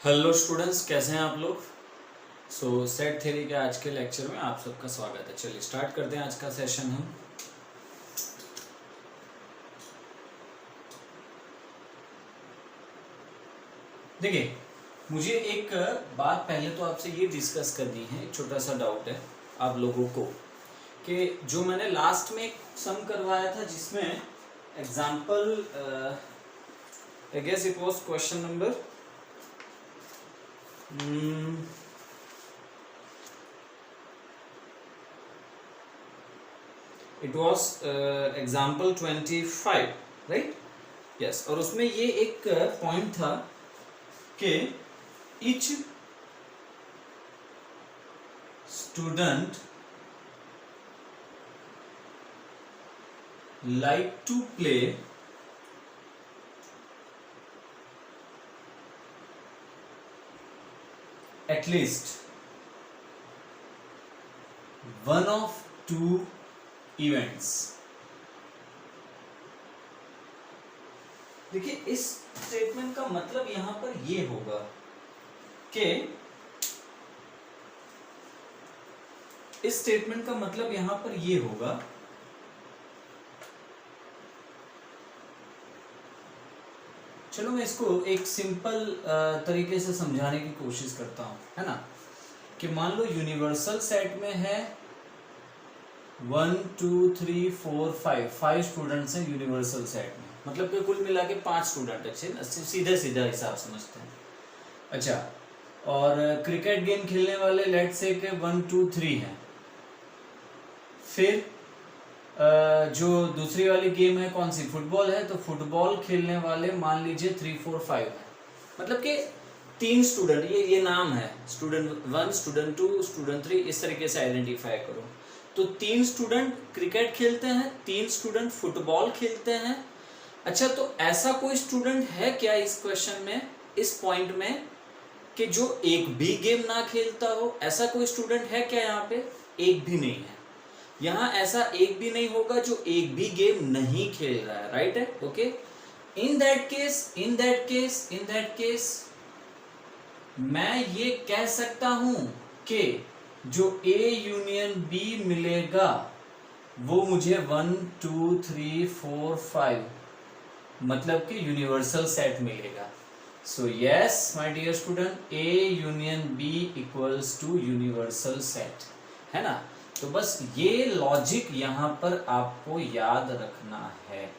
Hello students, कैसे हैं आप लोग। सेट थ्योरी के आज के लेक्चर में आप सबका स्वागत है। चलिए स्टार्ट करते हैं आज का सेशन हम। देखिए, मुझे एक बात पहले तो आपसे ये डिस्कस करनी है। एक छोटा सा डाउट है आप लोगों को कि जो मैंने लास्ट में एक सम करवाया था जिसमें example I guess it was question number it was example 25, right. Yes, और उसमें ये एक पॉइंट था कि each student like to play at least one of two events। देखिए, इस स्टेटमेंट का मतलब यहां पर ये होगा कि इस स्टेटमेंट का मतलब यहां पर ये होगा चलो मैं इसको एक सिंपल तरीके से समझाने की कोशिश करता हूं, है ना। कि मान लो यूनिवर्सल सेट में है 1 2 3 4 5 स्टूडेंट्स हैं यूनिवर्सल सेट में, मतलब कि कुल मिला के 5 स्टूडेंट। अच्छे ना, सीधा सीधा हिसाब समझते हैं। अच्छा, और क्रिकेट गेम खेलने वाले लेट से के 1 2 3 हैं। फिर जो दूसरी वाली गेम है कौन सी, फुटबॉल है, तो फुटबॉल खेलने वाले मान लीजिए 3 4 5 है। मतलब कि 3 स्टूडेंट, ये नाम है, स्टूडेंट 1 स्टूडेंट 2 स्टूडेंट 3, इस तरीके से आइडेंटिफाई करो। तो 3 स्टूडेंट क्रिकेट खेलते हैं, 3 स्टूडेंट फुटबॉल खेलते हैं। अच्छा, तो ऐसा कोई स्टूडेंट है क्या इस क्वेश्चन में, इस पॉइंट में, कि जो एक भी गेम ना खेलता हो? ऐसा कोई स्टूडेंट है क्या यहाँ पे? एक भी नहीं है। यहाँ ऐसा एक भी नहीं होगा जो एक भी गेम नहीं खेल रहा है, राइट है, ओके। इन दैट केस मैं ये कह सकता हूं कि जो ए यूनियन बी मिलेगा वो मुझे 1 2 3 4 5 मतलब कि यूनिवर्सल सेट मिलेगा। So yes my dear student, A union B equals to universal set, है ना। तो बस ये लॉजिक यहां पर आपको याद रखना है,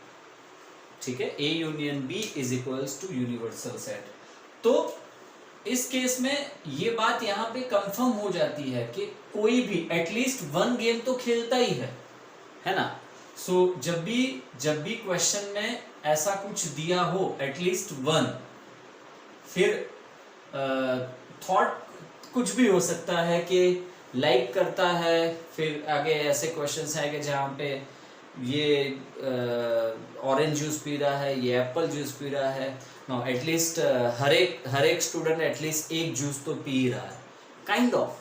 ठीक है। A union B is equals to universal set. तो इस केस में ये बात यहां पे कंफर्म हो जाती है कि कोई भी एटलीस्ट 1 गेम तो खेलता ही है ना। सो जब भी क्वेश्चन में ऐसा कुछ दिया हो एटलीस्ट 1, फिर थॉट कुछ भी हो सकता है कि लाइक करता है। फिर आगे ऐसे क्वेश्चंस हैं कि जहाँ पे ये ऑरेंज जूस पी रहा है, ये एप्पल जूस पी रहा है। नो, एटलीस्ट हर एक स्टूडेंट एटलीस्ट एक जूस तो पी रहा है, काइंड ऑफ।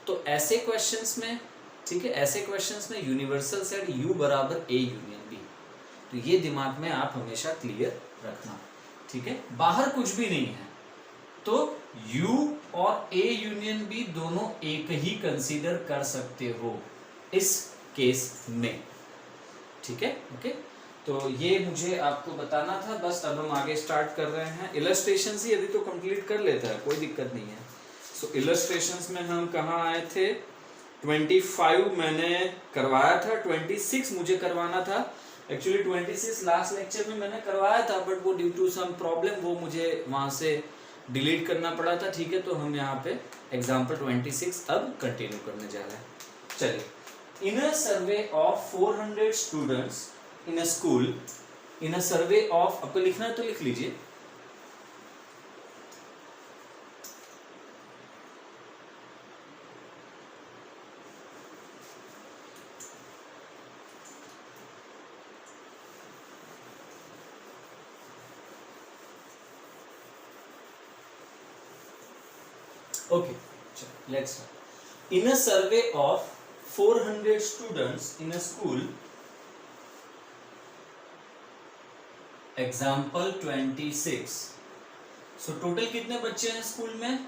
तो ऐसे क्वेश्चंस में, ठीक है, ऐसे क्वेश्चंस में यूनिवर्सल सेट यू बराबर ए यूनियन बी। तो ये दिमाग में आप हमेशा क्लियर रखना, ठीक है। बाहर कुछ भी नहीं है तो U और A यूनियन B दोनों एक ही कंसीडर कर सकते हो इस केस में, ठीक है, ओके। तो ये मुझे आपको बताना था, बस अब हम आगे स्टार्ट कर रहे हैं। इलस्ट्रेशंस ही यदि तो कंप्लीट कर लेता है, कोई दिक्कत नहीं है। सो इलस्ट्रेशंस में हम कहाँ आए थे? 25 मैंने करवाया था, 26 मुझे करवाना था। एक्चुअली 26 लास्ट लेक्चर में मैंने करवाया था, बट वो ड्यू टू सम प्रॉब्लम वो मुझे वहां से डिलीट करना पड़ा था, ठीक है। तो हम यहाँ पे एग्जाम्पल 26 अब कंटिन्यू करने जा रहे हैं। चलिए, in a survey of 400 students in a school, in a survey of, आपको लिखना है तो लिख लीजिए। Okay, let's start. In a survey of 400 students in a school, example 26, so total कितने बच्चे हैं स्कूल में?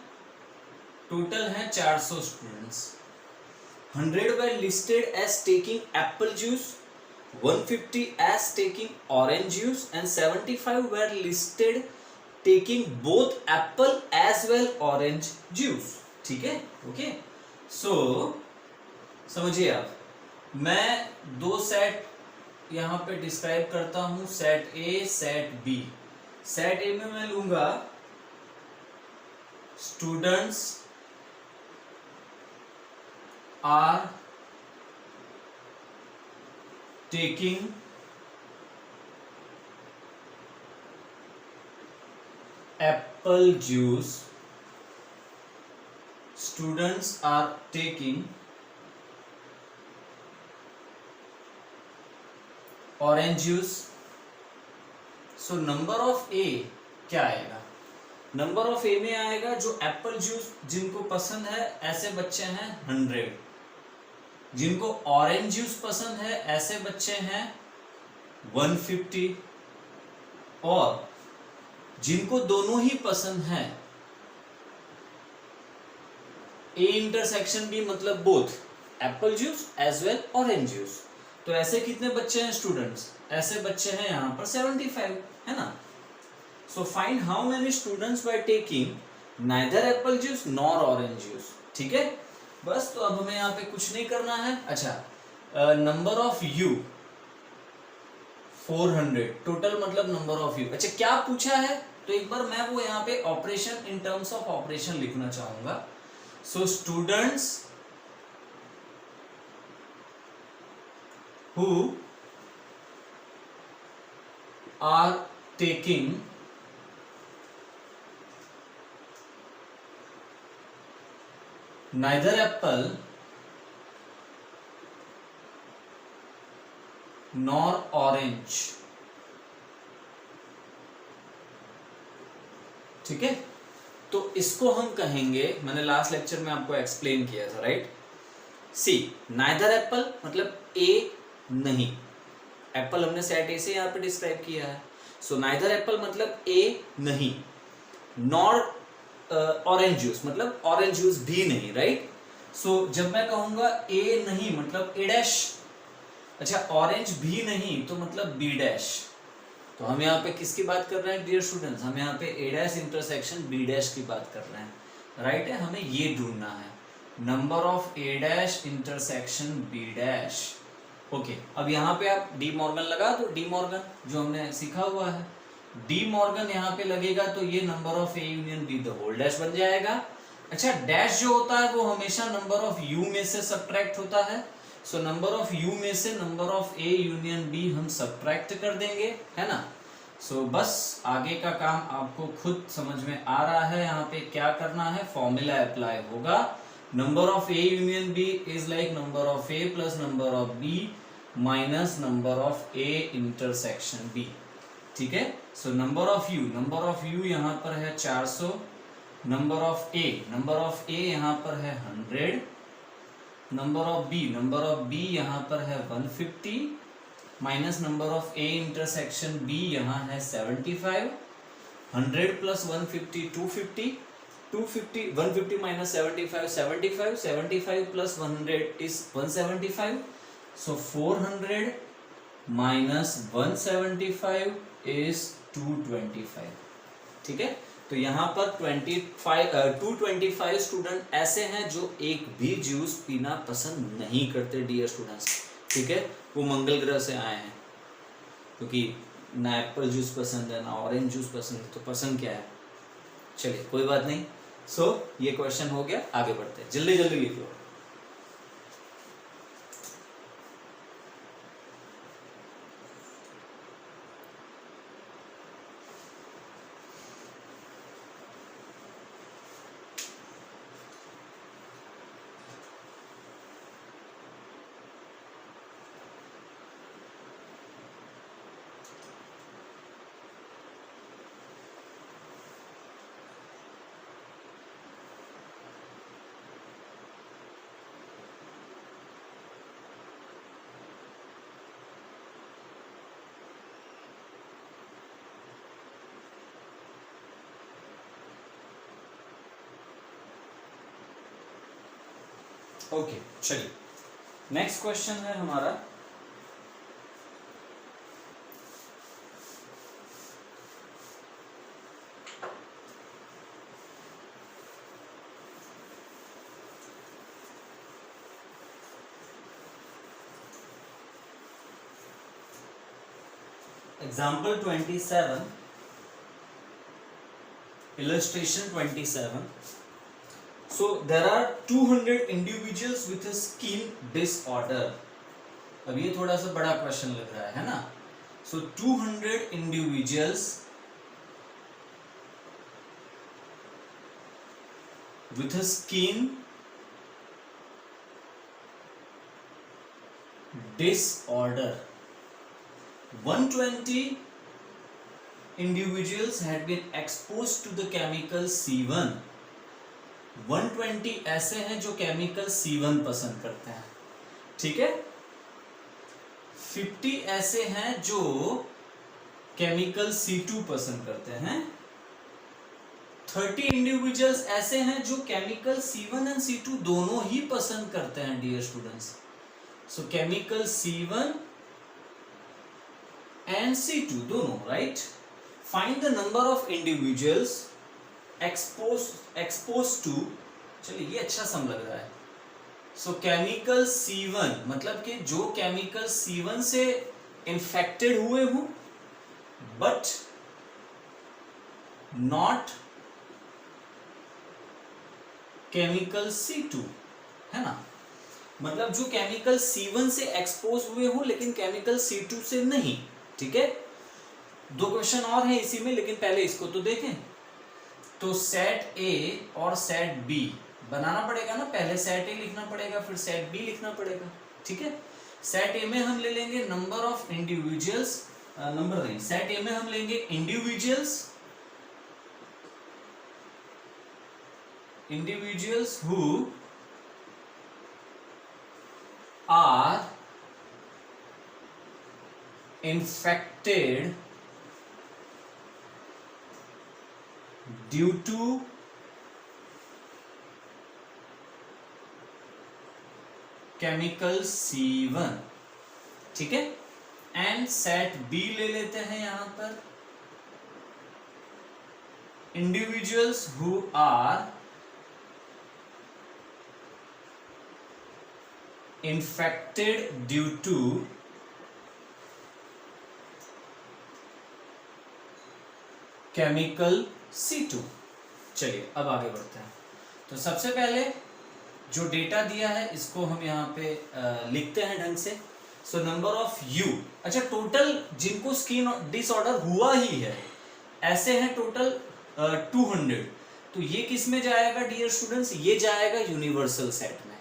टोटल हैं 400 students. 100 were listed as taking apple juice, 150 as taking orange juice, and 75 were listed taking both apple as well orange juice. ठीक है, okay. सो समझिए आप, मैं दो सेट यहां पे डिस्क्राइब करता हूं, set A, set B. Set A में मैं लूंगा students are taking apple juice, students are taking orange juice. So number of A क्या आएगा? नंबर ऑफ ए में आएगा जो एप्पल जूस जिनको पसंद है ऐसे बच्चे हैं 100, जिनको ऑरेंज जूस पसंद है ऐसे बच्चे हैं 150, और जिनको दोनों ही पसंद है ए इंटरसेक्शन बी मतलब both apple juice as well orange juice, तो ऐसे कितने बच्चे हैं स्टूडेंट्स? ऐसे बच्चे हैं यहां पर 75, है ना। So find how many students by taking neither Apple juice nor orange juice. ठीक है, बस। तो अब हमें यहाँ पे कुछ नहीं करना है। अच्छा, नंबर ऑफ यू 400, टोटल मतलब नंबर ऑफ यू। अच्छा, क्या पूछा है? तो एक बार मैं वो यहाँ पे operation in terms of operation लिखना चाहूंगा। So students who are taking neither apple nor orange। ठीक है, तो इसको हम कहेंगे, मैंने लास्ट लेक्चर में आपको एक्सप्लेन किया था, राइट। सी नाइदर एप्पल मतलब ए नहीं, एप्पल हमने सेट ए से यहां पे डिस्क्राइब किया है। सो नाइदर एप्पल मतलब ए नहीं, नॉर ऑरेंज जूस मतलब ऑरेंज जूस भी नहीं, राइट। सो जब मैं कहूंगा ए नहीं मतलब ए डैश, अच्छा ऑरेंज भी नहीं तो मतलब बी डैश। तो हम यहाँ पे किसकी बात कर रहे हैं डियर स्टूडेंट्स? हम यहाँ पे ए डैश इंटरसेक्शन बी डैश की बात कर रहे हैं, राइट है। हमें ये ढूंढना है, number of A dash intersection B dash. Okay, अब यहाँ पे आप डी मॉर्गन लगा दो, डी मॉर्गन जो हमने सीखा हुआ है, डी मॉर्गन यहाँ पे लगेगा तो ये number of A union B the whole dash बन जाएगा। अच्छा, डैश जो होता है वो हमेशा नंबर ऑफ यू में से सब्ट्रैक्ट होता है। सो नंबर ऑफ यू में से number of A union B हम सब्ट्रैक्ट कर देंगे, है ना। सो बस आगे का काम आपको खुद समझ में आ रहा है। यहाँ पे क्या करना है, फॉर्मूला अप्लाई होगा, number of A union B is like number of A plus number of B minus number of A intersection B. ठीक है, सो नंबर ऑफ यू यहाँ पर है 400, नंबर ऑफ ए यहाँ पर है 100, नंबर ऑफ बी यहाँ पर है 150 minus number of A intersection B यहाँ है 75, 100 प्लस 150 250, 150 माइनस 75 75, 75 प्लस 100 इज 175, सो 400 माइनस 175 इज 225। ठीक है, तो यहाँ पर 225 स्टूडेंट ऐसे हैं जो एक भी जूस पीना पसंद नहीं करते डियर स्टूडेंट्स। ठीक है, वो मंगल ग्रह से आए हैं, क्योंकि ना एप्पल जूस पसंद है ना ऑरेंज जूस पसंद है, तो पसंद क्या है? चलिए कोई बात नहीं। सो ये क्वेश्चन हो गया, आगे बढ़ते हैं, जल्दी जल्दी लिख लो। ओके चलिए नेक्स्ट क्वेश्चन है हमारा example 27 illustration 27. So there are 200 individuals with a skin disorder. अब ये थोड़ा सा बड़ा क्वेश्चन लग रहा है ना. So 200 individuals with a skin disorder. 120 individuals had been exposed to the chemical C1. 120 ऐसे हैं जो केमिकल C1 पसंद करते हैं, ठीक है. 50 ऐसे हैं जो केमिकल C2 पसंद करते हैं. 30 इंडिविजुअल्स ऐसे हैं जो केमिकल C1 एंड C2 दोनों ही पसंद करते हैं dear students. So chemical C1 and C2 दोनों, right. Find the number of individuals expose to. चलिए ये अच्छा सम लग रहा है. सो केमिकल C1 मतलब कि जो केमिकल C1 से इंफेक्टेड हुए हो बट नॉट केमिकल C2, है ना. मतलब जो केमिकल C1 से एक्सपोज हुए हो लेकिन केमिकल C2 से नहीं, ठीक है. दो क्वेश्चन और हैं इसी में, लेकिन पहले इसको तो देखें. तो सेट ए और सेट बी बनाना पड़ेगा ना. पहले सेट ए लिखना पड़ेगा फिर सेट बी लिखना पड़ेगा, ठीक है. सेट ए में हम ले लेंगे नंबर ऑफ इंडिविजुअल्स, नंबर नहीं, सेट ए में हम लेंगे individuals who are infected due to chemical C1, ठीक है. एंड सेट बी ले लेते हैं यहां पर individuals who are infected due to chemical C2. चलिए अब आगे बढ़ते हैं. तो सबसे पहले जो डेटा दिया है इसको हम यहाँ पे लिखते हैं ढंग से. सो नंबर ऑफ यू, अच्छा टोटल जिनको स्किन डिसऑर्डर हुआ ही है ऐसे हैं टोटल 200. तो ये किस में जाएगा डियर स्टूडेंट्स, ये जाएगा यूनिवर्सल सेट में,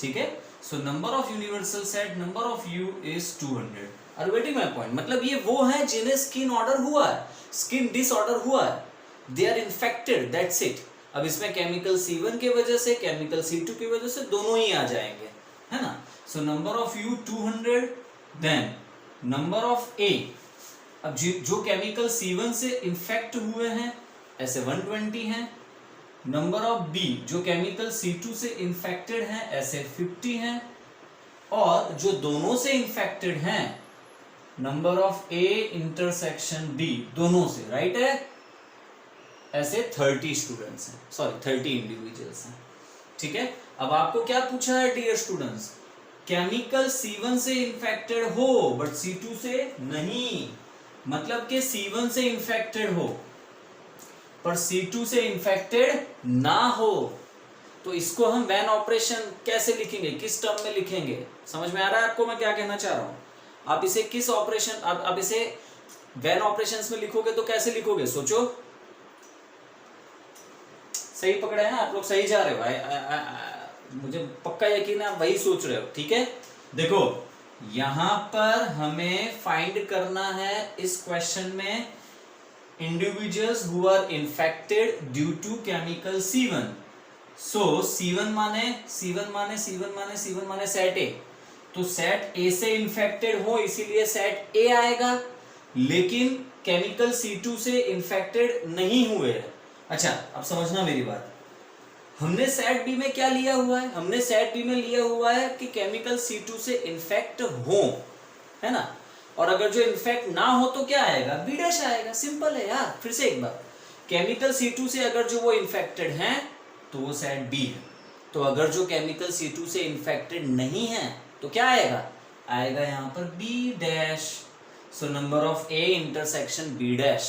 ठीक है. So number of universal set, number of U is 200. Are getting my point. मतलब ये वो हैं जिन्हें स्किन ऑर्डर हुआ है, स्किन डिसऑर्डर हुआ है, they are infected, that's it. अब इसमें केमिकल C1 की वजह से केमिकल C2 की वजह से दोनों ही आ जाएंगे, है ना. So number of U 200, then number of A. अब जो केमिकल C1 से इन्फेक्ट हुए हैं ऐसे 120 हैं. नंबर ऑफ बी जो केमिकल C2 से इन्फेक्टेड हैं ऐसे 50 हैं. और जो दोनों से इन्फेक्टेड हैं number of A intersection B दोनों से, राइट है, ऐसे 30 स्टूडेंट्स हैं, सॉरी 30 इंडिविजुअल्स हैं, ठीक है. अब आपको क्या पूछा है डियर स्टूडेंट्स, केमिकल C1 से इन्फेक्टेड हो बट C2 से नहीं. मतलब कि C1 से इन्फेक्टेड हो पर C2 से इन्फेक्टेड ना हो. तो इसको हम वैन ऑपरेशन कैसे लिखेंगे, किस टर्म में लिखेंगे, समझ में आ रहा है आपको मैं क्या कहना चाह रहा हूं. आप इसे किस ऑपरेशन, अब इसे वैन ऑपरेशंस में लिखोगे तो कैसे लिखोगे, सोचो. सही पकड़े हैं आप लोग, सही जा रहे हो भाई. मुझे पक्का यकीन है आप वही सोच रहे हो, ठीक है. देखो यहां पर हमें फाइंड करना है इस क्वेश्चन में individuals who are infected due to chemical C1. So C1 माने सेट ए. तो सेट ए से इन्फेक्टेड हो इसीलिए सेट ए आएगा, लेकिन केमिकल C2 से इन्फेक्टेड नहीं हुए. अच्छा अब समझना मेरी बात. हमने सेट बी में क्या लिया हुआ है, हमने सेट बी में लिया हुआ है कि केमिकल C2 से इन्फेक्ट हो, है ना। और अगर जो इन्फेक्ट ना हो तो क्या आएगा, बी डैश आएगा। सिंपल है यार। फिर से एक बार, केमिकल C2 से अगर जो वो इन्फेक्टेड हैं तो वो सेट बी है। तो अगर जो केमिकल C2 से इन्फेक्टेड नहीं है तो क्या आएगा, आएगा यहाँ पर B dash. So number of A intersection B dash.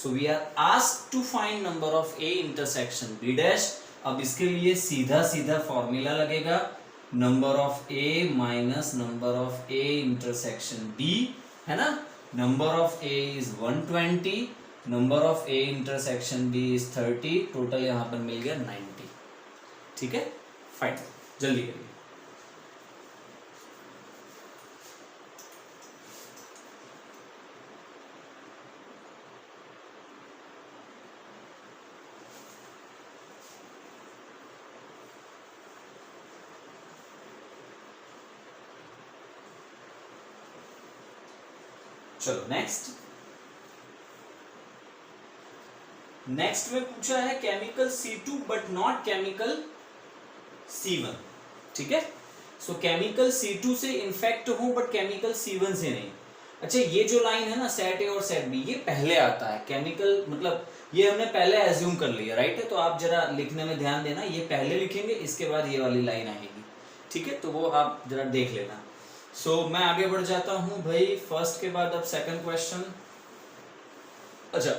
So we are asked to find number of A intersection B dash. अब इसके लिए सीधा सीधा फॉर्मूला लगेगा, number of A minus number of A intersection B, है ना। Number of A is 120, number of A intersection B is 30, total यहां पर मिल गया 90। ठीक है, फाइन, जल्दी करिए। चलो नेक्स्ट में पूछा है chemical C2 but not chemical C1। ठीक है, सो केमिकल C2 से इन्फेक्ट हो बट केमिकल C1 से नहीं। अच्छा, ये जो लाइन है ना सेट ए और सेट बी, ये पहले आता है। केमिकल मतलब ये हमने पहले एज्यूम कर लिया, राइट है। तो आप जरा लिखने में ध्यान देना, ये पहले लिखेंगे, इसके बाद ये वाली लाइन आएगी। ठीक है, तो वो आप जरा देख लेना। सो मैं आगे बढ़ जाता हूं भाई, फर्स्ट के बाद अब सेकंड क्वेश्चन। अच्छा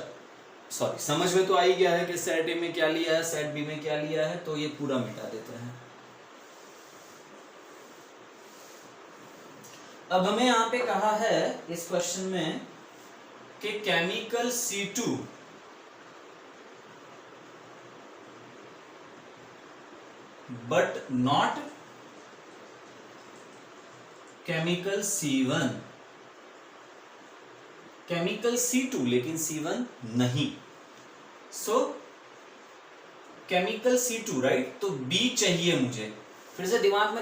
सॉरी, समझ में तो आ ही गया है कि सेट ए में क्या लिया है, सेट बी में क्या लिया है, तो ये पूरा मिटा देते हैं। अब हमें यहां पे कहा है इस क्वेश्चन में कि chemical C2 but not chemical C1, chemical C2 लेकिन C1 नहीं। सो केमिकल C2, राइट। तो B चाहिए मुझे। फिर से दिमाग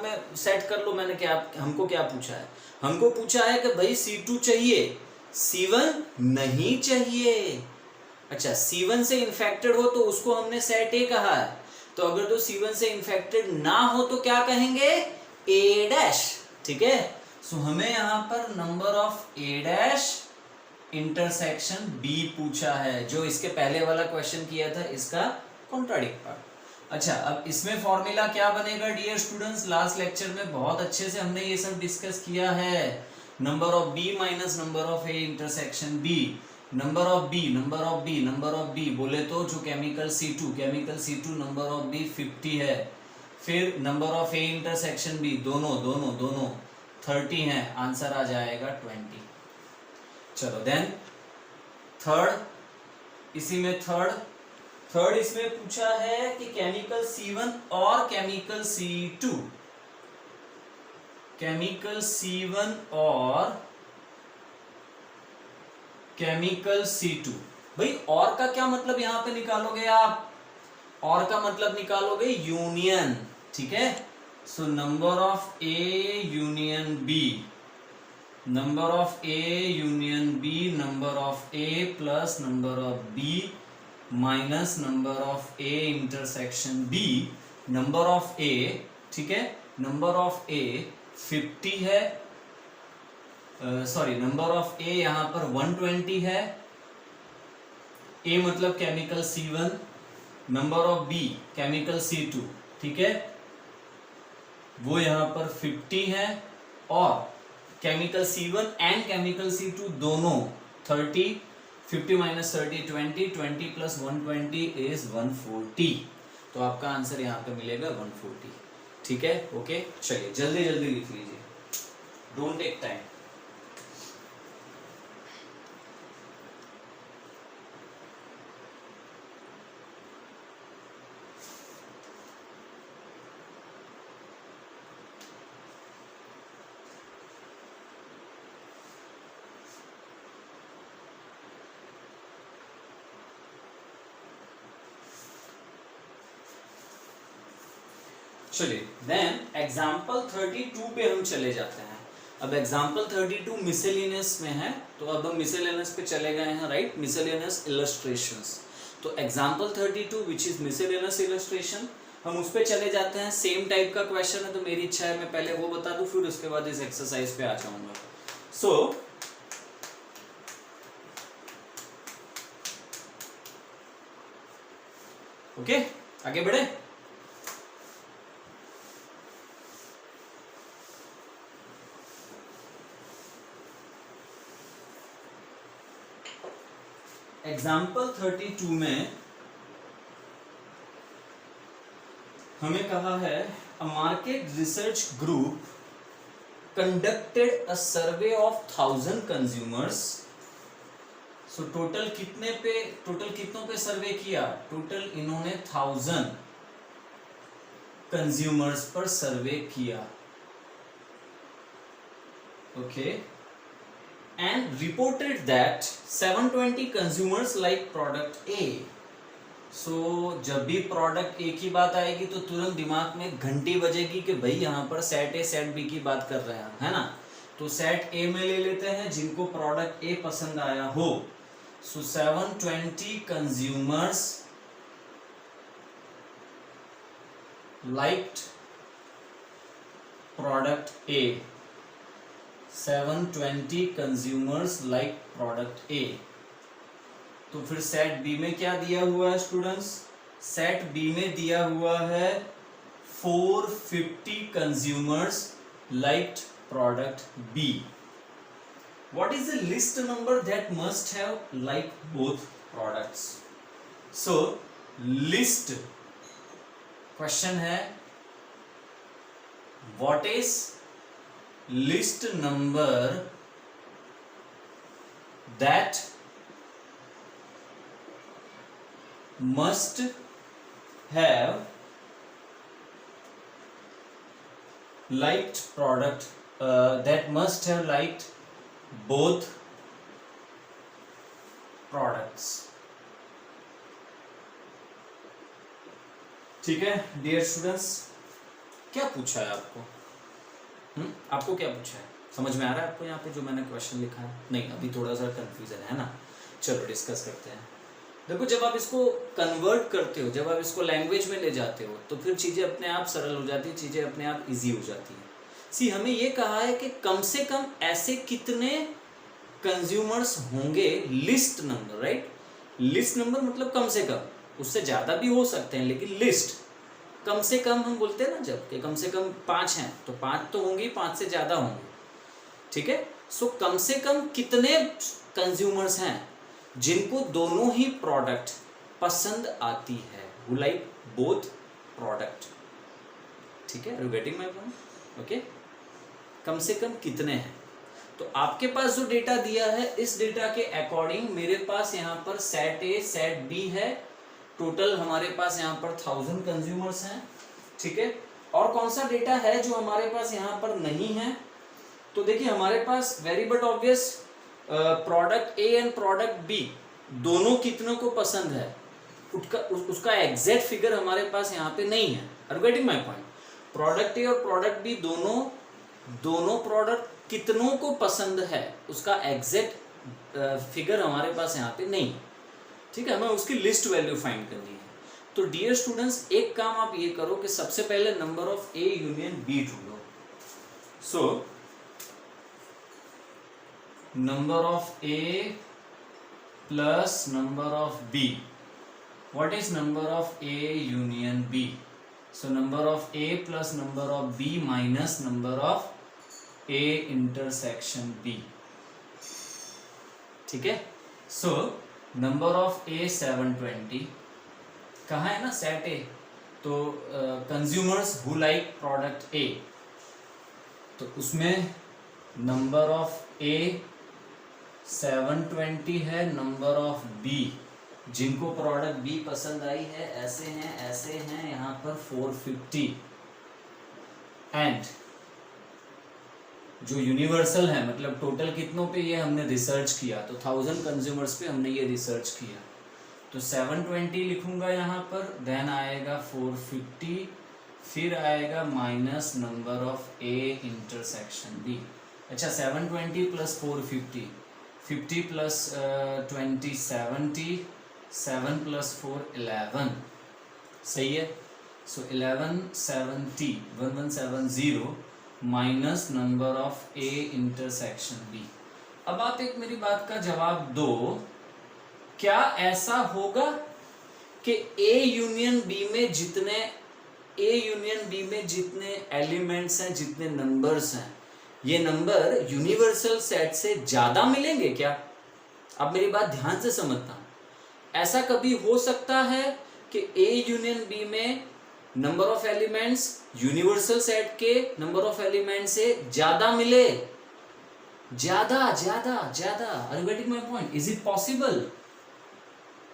में सेट कर लो, मैंने क्या, हमको क्या पूछा है, हमको पूछा है कि भाई C2 चाहिए, C1 नहीं चाहिए। अच्छा, C1 से इन्फेक्टेड हो तो उसको हमने सेट ए कहा है, तो अगर तो C1 से इन्फेक्टेड ना हो तो क्या कहेंगे, ए डैश। ठीक है, सो हमें यहां पर number of A dash intersection B पूछा है, जो इसके पहले वाला क्वेश्चन किया था इसका कॉन्ट्राडिक्ट पार्ट। अच्छा, अब इसमें फॉर्मूला क्या बनेगा डियर स्टूडेंट्स, लास्ट लेक्चर में बहुत अच्छे से हमने ये सब डिस्कस किया है। Number of B minus number of A intersection B, number of B बोले तो जो chemical C2 number of B 50 है। फिर number of A intersection B, दोनों 30 है, आंसर आ जाएगा 20। चलो देन थर्ड इसमें पूछा है कि केमिकल C1 और केमिकल C2, केमिकल C1 और केमिकल C2। भाई और का क्या मतलब यहां पे निकालोगे आप, और का मतलब निकालोगे यूनियन। ठीक है, so number of A union B, number of A union B, number of A plus number of B minus number of A intersection B, number of A. ठीक है, नंबर ऑफ ए 50 है, सॉरी नंबर ऑफ ए यहां पर 120 है, A मतलब chemical C1, number of B chemical C2, ठीक है, वो यहां पर 50 है, और chemical C1 and chemical C2 दोनों 30, 50 माइनस 30 20 प्लस 120 इज 140। तो आपका आंसर यहाँ पे मिलेगा 140। ठीक है, ओके, चलिए जल्दी जल्दी लिख लीजिए, डोंट टेक टाइम। चलिए देन एग्जाम्पल 32 पे हम चले जाते हैं। अब एग्जाम्पल 32 मिसेलेनियस में है, तो अब हम मिसेलेनियस पे चले गए हैं, राइट, मिसेलेनियस इलस्ट्रेशंस। तो example 32 which is miscellaneous illustration, हम उस पे चले जाते हैं। सेम टाइप का क्वेश्चन है, तो मेरी इच्छा है मैं पहले वो बता दूं, फिर उसके बाद इस एक्सरसाइज पे आ जाऊंगा। सो ओके, आगे बढ़े। एग्जाम्पल 32 में हमें कहा है a market research group conducted a survey of 1000 consumers. So total कितनों पे सर्वे किया? टोटल इन्होंने 1000 कंज्यूमर्स पर सर्वे किया। Okay, and reported that 720 consumers like product A. So जब भी प्रोडक्ट ए की बात आएगी तो तुरंत दिमाग में घंटी बजेगी कि भाई यहाँ पर सेट ए सेट बी की बात कर रहे हैं, है ना। तो सेट ए में ले लेते हैं जिनको प्रोडक्ट ए पसंद आया हो। सो 720 कंज्यूमर्स लाइक्ड प्रोडक्ट ए। 720 कंज्यूमर्स लाइक प्रोडक्ट ए। तो फिर सेट बी में क्या दिया हुआ है स्टूडेंट्स? सेट बी में दिया हुआ है 450 consumers liked product B. What is the list number that must have like both products? So list question है, what is list number that must have liked product that must have liked both products। ठीक है dear students, क्या पूछा है आपको? आपको क्या पूछा है? समझ में आ रहा है आपको यहाँ पे जो मैंने क्वेश्चन लिखा है? नहीं, अभी थोड़ा सा कंफ्यूजन है ना। चलो डिस्कस करते हैं। देखो, जब आप इसको कन्वर्ट करते हो, जब आप इसको लैंग्वेज में ले जाते हो, तो फिर चीज़ें अपने आप सरल हो जाती है, चीज़ें अपने आप इजी हो जाती हैं। सी, हमें ये कहा है कि कम से कम ऐसे कितने कंज्यूमर्स होंगे, list number, right. List number मतलब कम से कम, उससे ज़्यादा भी हो सकते हैं, लेकिन लिस्ट कम से कम हम बोलते हैं ना, जब कि कम से कम 5 हैं तो 5 तो होंगे, 5 से ज़्यादा होंगे, ठीक है। सो कम से कम कितने कंज्यूमर्स हैं जिनको दोनों ही प्रोडक्ट पसंद आती है, who like both प्रोडक्ट, ठीक है। Are you getting my point? Okay, कम से कम कितने हैं? तो आपके पास जो डेटा दिया है, इस डेटा के अकॉर्डिंग मेरे पास यहाँ पर सेट ए सेट बी है। टोटल हमारे पास यहाँ पर 1000 कंज्यूमर्स हैं, ठीक है। और कौन सा डेटा है जो हमारे पास यहाँ पर नहीं है? तो देखिए, हमारे पास very but obvious product A and product B दोनों कितनों को पसंद है, उसका एग्जैक्ट फिगर हमारे पास यहाँ पे नहीं है। Are you getting my point? Product A और प्रोडक्ट बी दोनों प्रोडक्ट कितनों को पसंद है, उसका एग्जैक्ट फिगर हमारे पास यहाँ पे नहीं है, ठीक है। हमें उसकी लिस्ट वैल्यू फाइंड करनी है। तो डियर स्टूडेंट्स, एक काम आप ये करो कि सबसे पहले number of A union B ढूंढो। So number of A plus number of B. What is number of A union B? So number of A plus number of B minus number of A intersection B. ठीक है। So number of A 720 कहाँ है ना, set A, तो consumers who like product A, तो उसमें number of A 720 है, number of B जिनको प्रोडक्ट बी पसंद आई है ऐसे हैं यहाँ पर 450, एंड जो यूनिवर्सल है, मतलब टोटल कितनों पे ये हमने रिसर्च किया, तो 1000 कंज्यूमर्स पे हमने ये रिसर्च किया। तो 720 लिखूंगा यहाँ पर, देन आएगा 450, फिर आएगा minus number of A intersection B. अच्छा, 720 प्लस 450, 50 प्लस 20 70, 7 + 4 11, सही है। So 11 7 1170 minus number of A intersection B. अब आप एक मेरी बात का जवाब दो, क्या ऐसा होगा कि ए यूनियन बी में जितने एलिमेंट्स हैं, जितने नंबर्स हैं, ये नंबर यूनिवर्सल सेट से ज्यादा मिलेंगे क्या? आप मेरी बात ध्यान से समझना। ऐसा कभी हो सकता है कि ए यूनियन बी में number of elements universal set के नंबर ऑफ एलिमेंट्स से ज्यादा मिले? ज्यादा ज्यादा ज्यादा। Are you getting my point? Is it possible?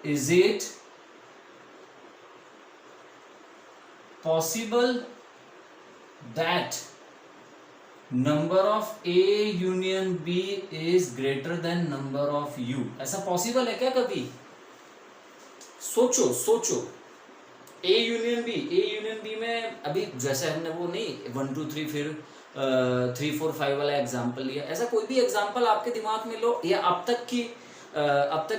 Is it possible that number of A union B is greater than number of U? ऐसा possible है क्या कभी? सोचो सोचो। ए यूनियन बी में अभी जैसे हमने वो नहीं 1 2 3 फिर 3 4 5 वाला एग्जांपल लिया, ऐसा कोई भी एग्जांपल आपके दिमाग में लो, या अब तक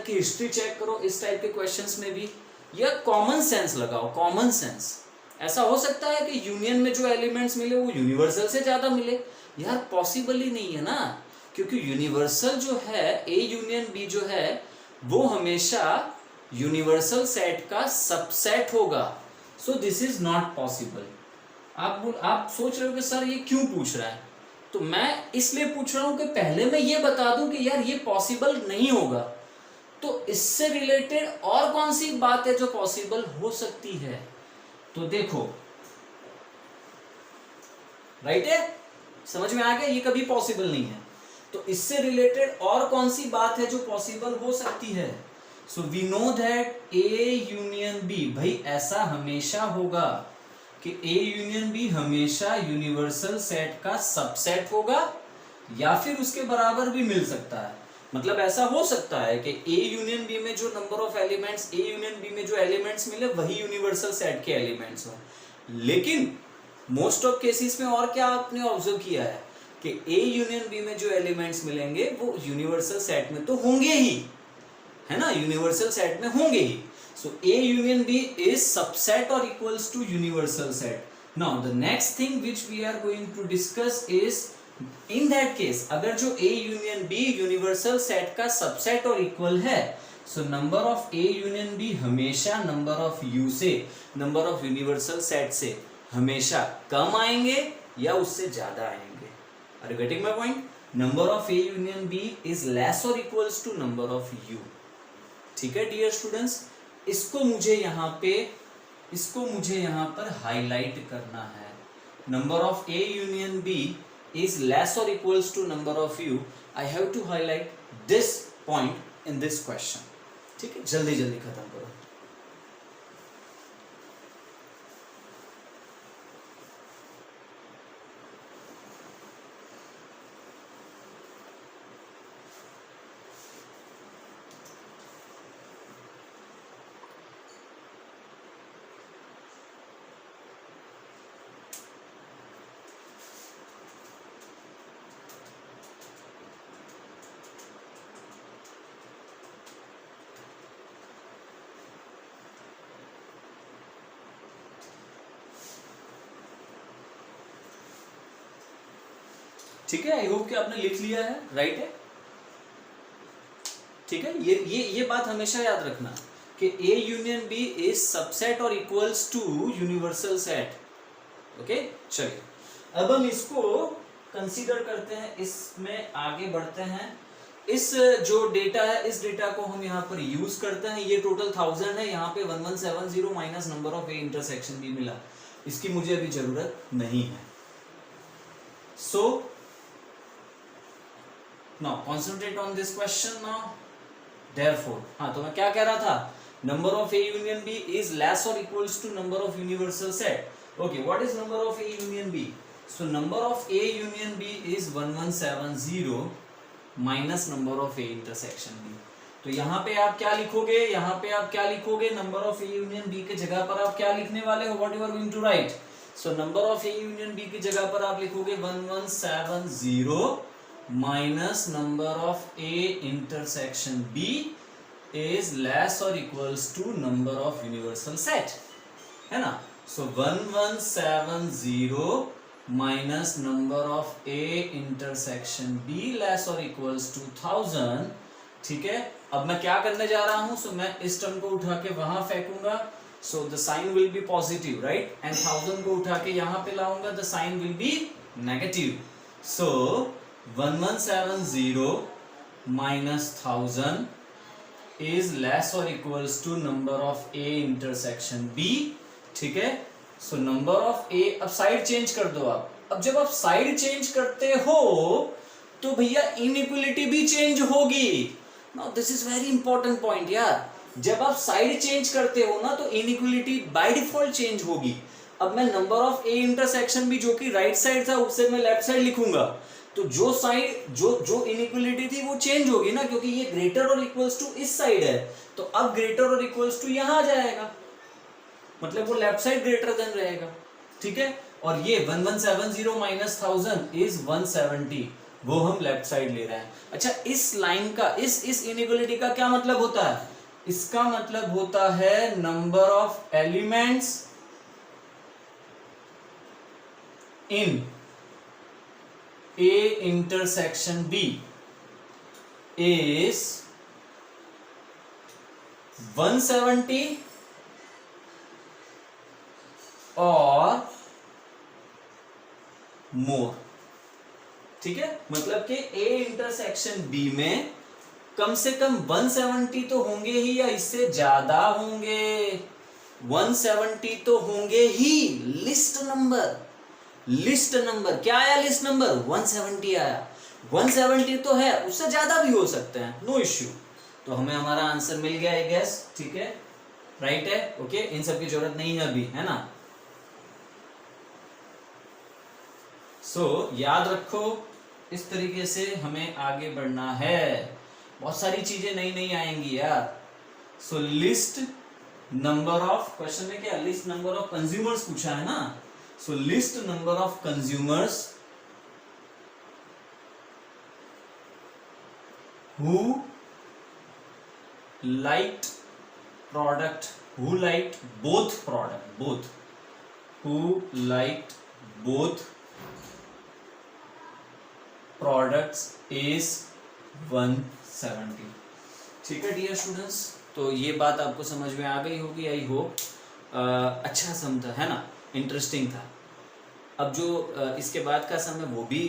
की हिस्ट्री चेक करो इस टाइप के क्वेश्चंस में भी, या कॉमन सेंस लगाओ, कॉमन सेंस। ऐसा हो सकता है कि यूनियन में जो एलिमेंट्स मिले वो यूनिवर्सल से ज्यादा मिले? यार पॉसिबल ही नहीं है ना, क्योंकि यूनिवर्सल जो है, ए यूनियन बी जो है, वो हमेशा यूनिवर्सल सेट का सबसेट होगा। So this is not possible. आप सोच रहे हो कि सर ये क्यों पूछ रहा है? तो मैं इसलिए पूछ रहा हूं कि पहले मैं ये बता दूं कि यार ये पॉसिबल नहीं होगा। तो इससे रिलेटेड और कौन सी बात है जो पॉसिबल हो सकती है? तो देखो, राइट है, समझ में आ गया, ये कभी पॉसिबल नहीं है। तो इससे रिलेटेड और कौन सी बात है जो पॉसिबल हो सकती है? So we know that A union B, भाई ऐसा हमेशा होगा कि ए यूनियन बी हमेशा यूनिवर्सल सेट का सबसेट होगा, या फिर उसके बराबर भी मिल सकता है। मतलब ऐसा हो सकता है कि ए यूनियन बी में जो number of elements, A union B में जो एलिमेंट्स मिले वही यूनिवर्सल सेट के एलिमेंट्स हो। लेकिन मोस्ट ऑफ केसेस में और क्या आपने ऑब्जर्व किया है कि ए यूनियन बी में जो एलिमेंट्स मिलेंगे वो यूनिवर्सल सेट में तो होंगे ही, है ना, यूनिवर्सल सेट में होंगे ही। So A union B is subset और equals to universal set. Now the next thing which we are going to discuss is, in that case अगर जो A union B universal set का subset और equal है, so number of A union B हमेशा number of U से, number of universal set से हमेशा कम आएंगे या उससे ज्यादा आएंगे। Are you getting my point? Number of A union B is less और equals to number of U. ठीक है डियर स्टूडेंट्स, इसको मुझे यहाँ पर हाईलाइट करना है। Number of A union B is less और equals to number of U. I have to highlight this point in this question. ठीक है, जल्दी जल्दी खत्म करो। ठीक है, आई होप कि आपने लिख लिया है, राइट है। ठीक है, ये बात हमेशा याद रखना कि A union B is subset और equals to universal set. Okay, चलिए अब हम इसको कंसीडर करते हैं, इसमें आगे बढ़ते हैं। इस जो डेटा है, इस डेटा को हम यहाँ पर यूज करते हैं। ये टोटल 1000 है, यहाँ पे 1170 minus number of A intersection भी मिला, इसकी मुझे अभी जरूरत नहीं है। सो now concentrate on this question now. Therefore, हाँ, तो मैं क्या कह रहा था, number of A union B is less or equals to number of universal set. Okay, what is number of A union B? So number of A union B is 1170 minus number of A intersection B. तो यहाँ पे आप क्या लिखोगे, यहाँ पे आप क्या लिखोगे, number of A union B के जगह पर आप क्या लिखने वाले हो, what you are going to write? So number of A union B की जगह पर आप लिखोगे 1170 minus number of A intersection B is less or equals to number of universal set, है ना. So 1170 minus number of A intersection B less or equals to 1000. ठीक है. अब मैं क्या करने जा रहा हूं, सो मैं इस टर्म को उठा के वहां फेंकूंगा, so the sign will be positive, right, and 1000 को उठा के यहां पे लाऊंगा, the sign will be negative. So 1170 minus 1000 is less or equals to number of A intersection B. ठीक है. सो नंबर ऑफ A, अब साइड चेंज कर दो आप. अब जब आप साइड चेंज करते हो तो भैया इनइक्वलिटी भी चेंज होगी. Now this is very important point यार. जब आप साइड चेंज करते हो ना तो इनइक्वलिटी बाय डिफॉल्ट चेंज होगी. अब मैं नंबर ऑफ A इंटरसेक्शन भी जो कि राइट साइड था उससे मैं लेफ्ट साइड लिखूंगा, तो जो साइड जो इनइक्वलिटी थी वो चेंज होगी ना, क्योंकि ये ग्रेटर और इक्वल्स टू इस साइड है, तो अब ग्रेटर और इक्वल्स टू यहां आ जाएगा, मतलब वो लेफ्ट साइड ग्रेटर देन रहेगा. ठीक है. और ये 1170 माइनस 1000 इज 170, वो हम लेफ्ट साइड ले रहे हैं. अच्छा, इस लाइन का, इस इनइक्वलिटी का क्या मतलब होता है? इसका मतलब होता है number of elements in A intersection B is 170 और मोर. ठीक है. मतलब कि A इंटरसेक्शन B में कम से कम 170 तो होंगे ही या इससे ज्यादा होंगे. 170 तो होंगे ही. लिस्ट नंबर क्या आया? लिस्ट नंबर 170 आया. 170 तो है, उससे ज्यादा भी हो सकते हैं, नो इश्यू. तो हमें हमारा आंसर मिल गया, आई गेस. ठीक है, राइट है. ओके, इन सब की जरूरत नहीं है अभी, है ना. सो याद रखो, इस तरीके से हमें आगे बढ़ना है. बहुत सारी चीजें नई नई आएंगी यार. सो लिस्ट नंबर ऑफ, क्वेश्चन में क्या लिस्ट नंबर ऑफ कंज्यूमर्स पूछा है ना. So list number of consumers who liked product, who liked both product, who liked both products is 170. ठीक है डियर स्टूडेंट्स, तो ये बात आपको समझ में आ गई होगी, आई होप. अच्छा समझा है ना, इंटरेस्टिंग था. अब जो इसके बाद का सम है वो भी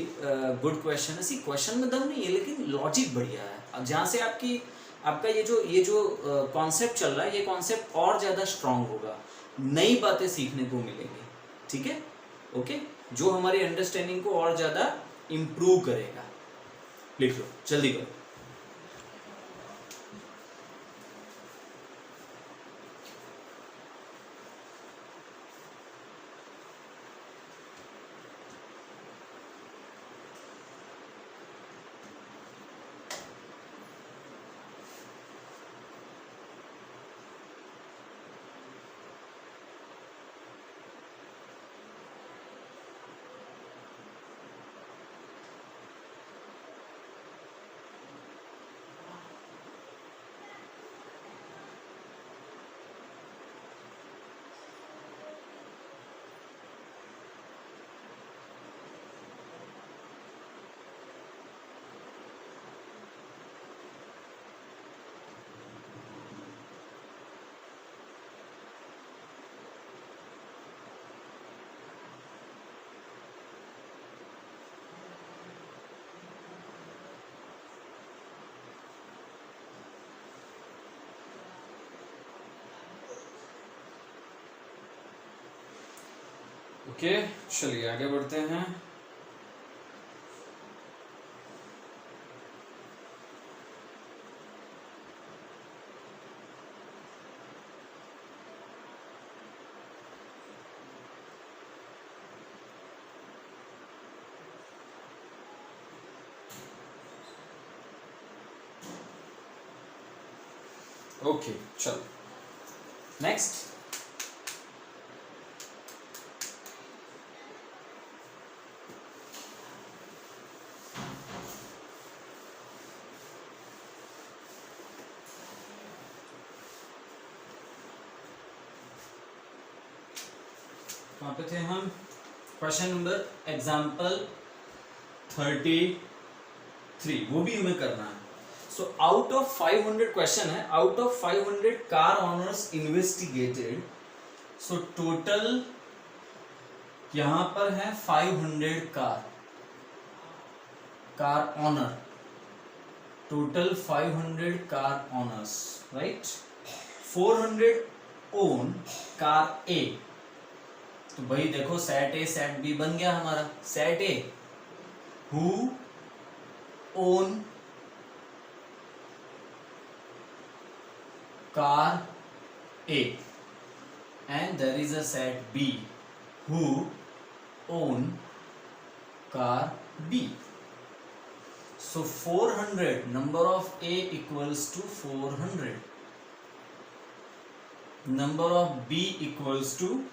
गुड क्वेश्चन है. सी क्वेश्चन में दम नहीं है लेकिन लॉजिक बढ़िया है. अब जहाँ से आपका ये जो कॉन्सेप्ट चल रहा है, ये कॉन्सेप्ट और ज़्यादा स्ट्रांग होगा, नई बातें सीखने को मिलेंगी. ठीक है. ओके, जो हमारी अंडरस्टैंडिंग को और ज़्यादा इम्प्रूव करेगा. लिख लो, जल्दी करो. ओके, चलिए आगे बढ़ते हैं. ओके, चलो नेक्स्ट. कहाँ पे थे हम? क्वेश्चन नंबर एग्जाम्पल 33, वो भी हमें करना है। सो आउट ऑफ 500 क्वेश्चन है, out of 500 car owners investigated, so total यहां पर है 500 car owner, total 500 car owners, right. 400 own car A, तो भाई देखो सेट ए सेट बी बन गया हमारा। Set A, who own car A, and there is a set B who own car B. So 400, number of A equals to 400, number of B equals to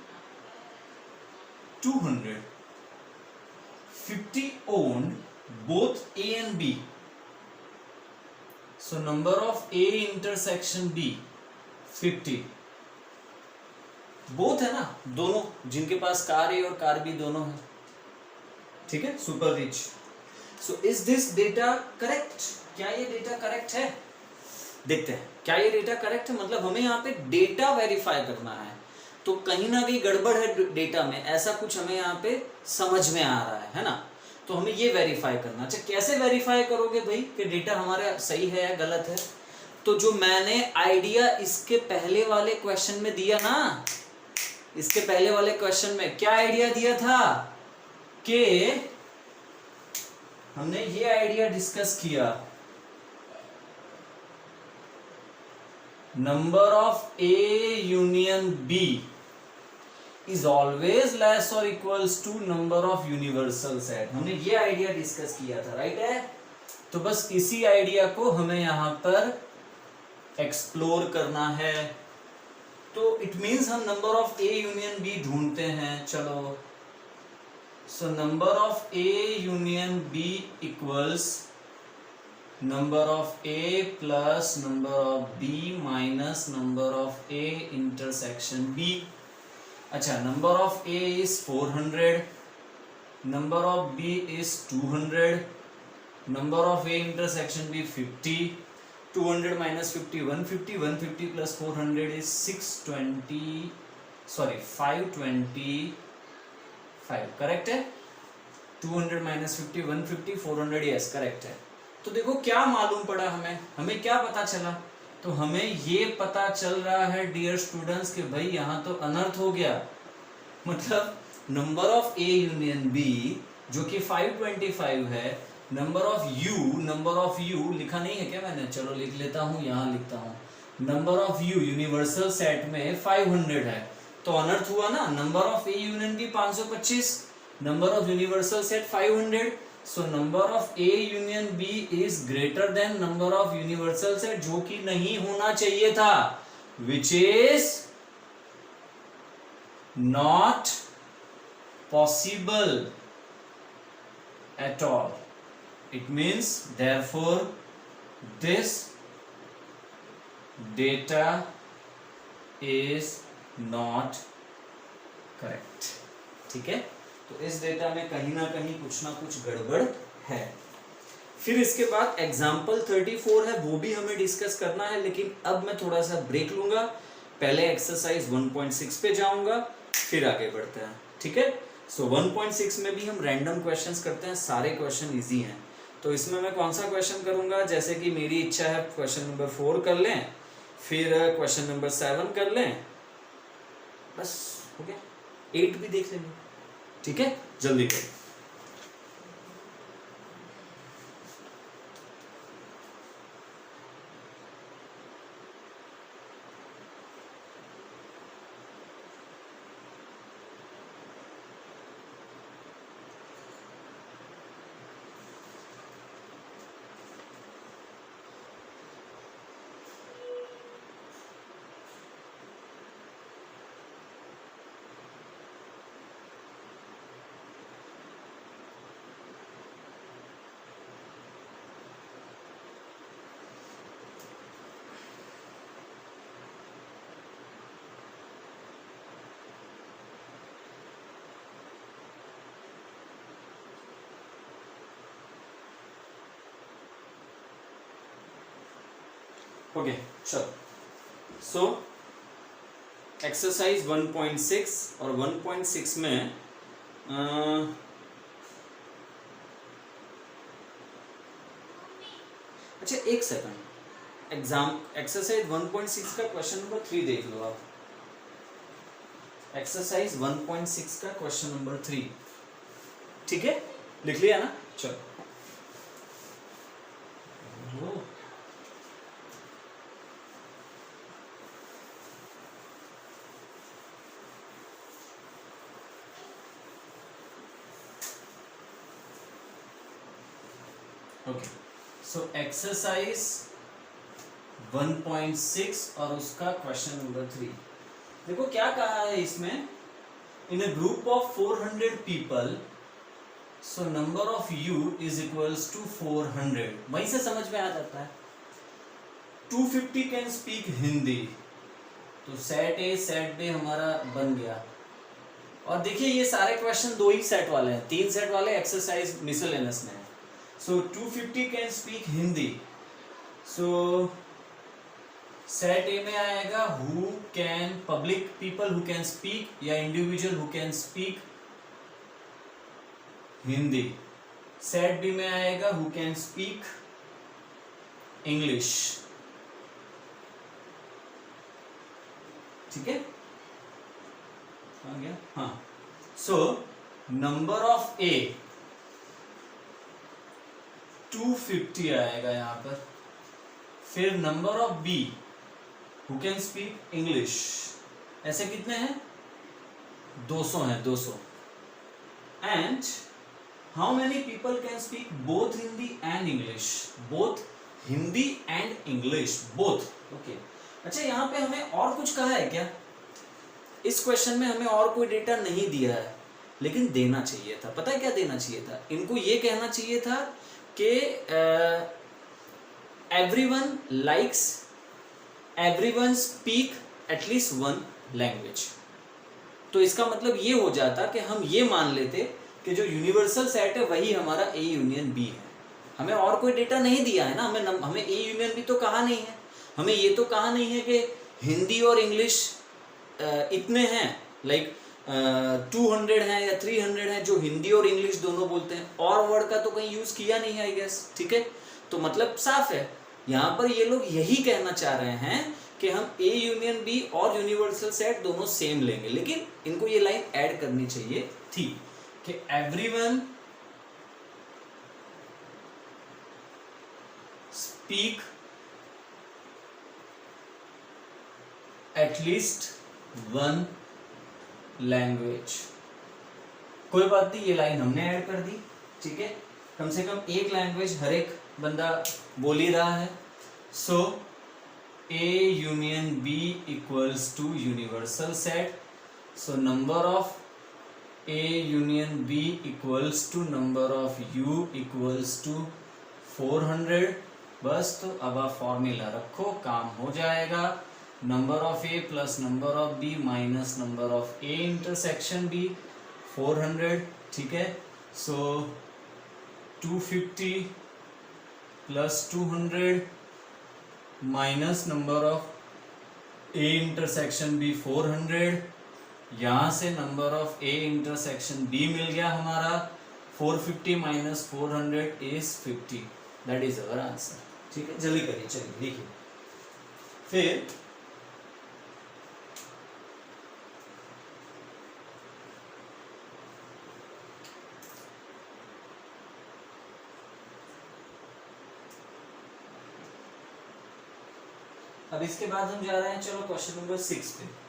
200. 50 owned both A and B, so number of A intersection B 50, both है ना, दोनों जिनके पास car ए और car B दोनों है, ठीक है, super rich. So is this data correct? क्या ये डेटा करेक्ट है? देखते हैं क्या ये डेटा करेक्ट है। मतलब हमें यहाँ पे डेटा वेरीफाई करना है, तो कहीं ना कहीं गड़बड़ है डेटा में, ऐसा कुछ हमें यहाँ पे समझ में आ रहा है ना, तो हमें ये वेरीफाई करना। अच्छा, कैसे वेरीफाई करोगे भाई कि डेटा हमारा सही है या गलत है? तो जो मैंने आइडिया इसके पहले वाले क्वेश्चन में दिया ना, इसके पहले वाले क्वेश्चन में क्या आइडिया दिया था कि हमने ये आइडिया डिस्कस किया, number of A union B is always less और equals to number of universal set. हमने ये आइडिया डिस्कस किया था, राइट है। तो बस इसी आइडिया को हमें यहां पर एक्सप्लोर करना है। तो इट मीन्स हम number of A union B ढूंढते हैं। चलो, so number of A union B equals number of A plus number of B minus number of A intersection B. अच्छा, number of A is 400, number of B is 200, number of A intersection B 50, 200 minus 50 150, 150 plus 400 is 525, correct है। 200 minus 50 150, 400, yes correct है। तो देखो क्या मालूम पड़ा हमें क्या पता चला? तो हमें ये पता चल रहा है डियर स्टूडेंट्स कि भाई यहाँ तो अनर्थ हो गया। मतलब number of A union B जो कि 525 है, नंबर ऑफ यू लिखा नहीं है क्या मैंने? चलो लिख लेता हूं, यहां लिखता हूं। Number of U universal set में 500 है, तो अनर्थ हुआ ना। Number of A union B 525, number of universal set 500, so number of A union B is greater than number of universal set, जो कि नहीं होना चाहिए था, which is not possible at all. It means therefore this data is not correct, ठीक है। तो इस डेटा में कहीं ना कहीं कुछ ना कुछ गड़बड़ है। फिर इसके बाद एग्जाम्पल 34 है, वो भी हमें डिस्कस करना है, लेकिन अब मैं थोड़ा सा ब्रेक लूंगा। पहले एक्सरसाइज 1.6 पे जाऊंगा, फिर आगे बढ़ते हैं, ठीक है। सो 1.6 में भी हम रैंडम क्वेश्चंस करते हैं, सारे क्वेश्चन इजी हैं। तो इसमें मैं कौन सा क्वेश्चन करूंगा? जैसे कि मेरी इच्छा है क्वेश्चन नंबर 4 कर लें, फिर क्वेश्चन नंबर 7 कर लें, बस हो गया। 8 भी देख लेंगे, ठीक है। जल्दी करें। ओके चलो, सो एक्सरसाइज 1.6 और 1.6 में अच्छा एक सेकंड, एग्जाम एक्सरसाइज 1.6 का क्वेश्चन नंबर 3 देख लो आप। एक्सरसाइज 1.6 का क्वेश्चन नंबर 3, ठीक है, लिख लिया ना? चलो ओके, सो एक्सरसाइज 1.6 और उसका क्वेश्चन नंबर 3। देखो क्या कहा है इसमें, in a group of 400 people, so number of U is equals to 400। वहीं से समझ में आ जाता है। 250 कैन स्पीक हिंदी, तो सेट ए सेट बी हमारा बन गया। और देखिए ये सारे क्वेश्चन 2 ही सेट वाले हैं, 3 सेट वाले एक्सरसाइज मिसलेनियस में है। So 250 can speak Hindi, so set A में आएगा who can, public people who can speak या individual who can speak Hindi. Set B में आएगा हु कैन स्पीक इंग्लिश, ठीक है, आ गया? हाँ, सो नंबर ऑफ ए 250 आएगा यहां पर। फिर number of B who can speak English, ऐसे कितने हैं? 200 हैं, 200। And how many people can speak both Hindi and English, both Hindi and English, both. Okay, अच्छा यहाँ पे हमें और कुछ कहा है क्या? इस क्वेश्चन में हमें और कोई डेटा नहीं दिया है, लेकिन देना चाहिए था। पता है क्या देना चाहिए था? इनको ये कहना चाहिए था कि everyone likes, everyone speak at least one language. तो इसका मतलब ये हो जाता कि हम ये मान लेते कि जो यूनिवर्सल सेट है वही हमारा ए यूनियन बी है। हमें और कोई डेटा नहीं दिया है ना, हमें ए यूनियन बी तो कहा नहीं है। हमें ये तो कहा नहीं है कि हिंदी और इंग्लिश इतने हैं, लाइक 200 हैं या 300 हैं जो हिंदी और इंग्लिश दोनों बोलते हैं, और वर्ड का तो कहीं यूज किया नहीं है आई गेस, ठीक है। तो मतलब साफ है, यहाँ पर ये लोग यही कहना चाह रहे हैं कि हम ए यूनियन बी और यूनिवर्सल सेट दोनों सेम लेंगे, लेकिन इनको ये लाइन ऐड करनी चाहिए थी कि everyone speak at least one language. कोई बात नहीं, ये लाइन हमने ऐड कर दी, ठीक है। कम से कम एक लैंग्वेज हर एक बंदा बोल ही रहा है। So A union B equals to universal set. So number of A union B equals to number of U equals to 400। बस, तो अब आप फॉर्मूला रखो, काम हो जाएगा। Number of A plus number of B minus number of A intersection B, 400, ठीक है। So 250 plus 200 minus number of A intersection B 400, यहां से number of A intersection B मिल गया हमारा। 450 minus 400 is 50, that is our answer, ठीक है। जल्दी करिए, चलिए देखिए। फिर अब इसके बाद हम जा रहे हैं, चलो क्वेश्चन नंबर 6 पे।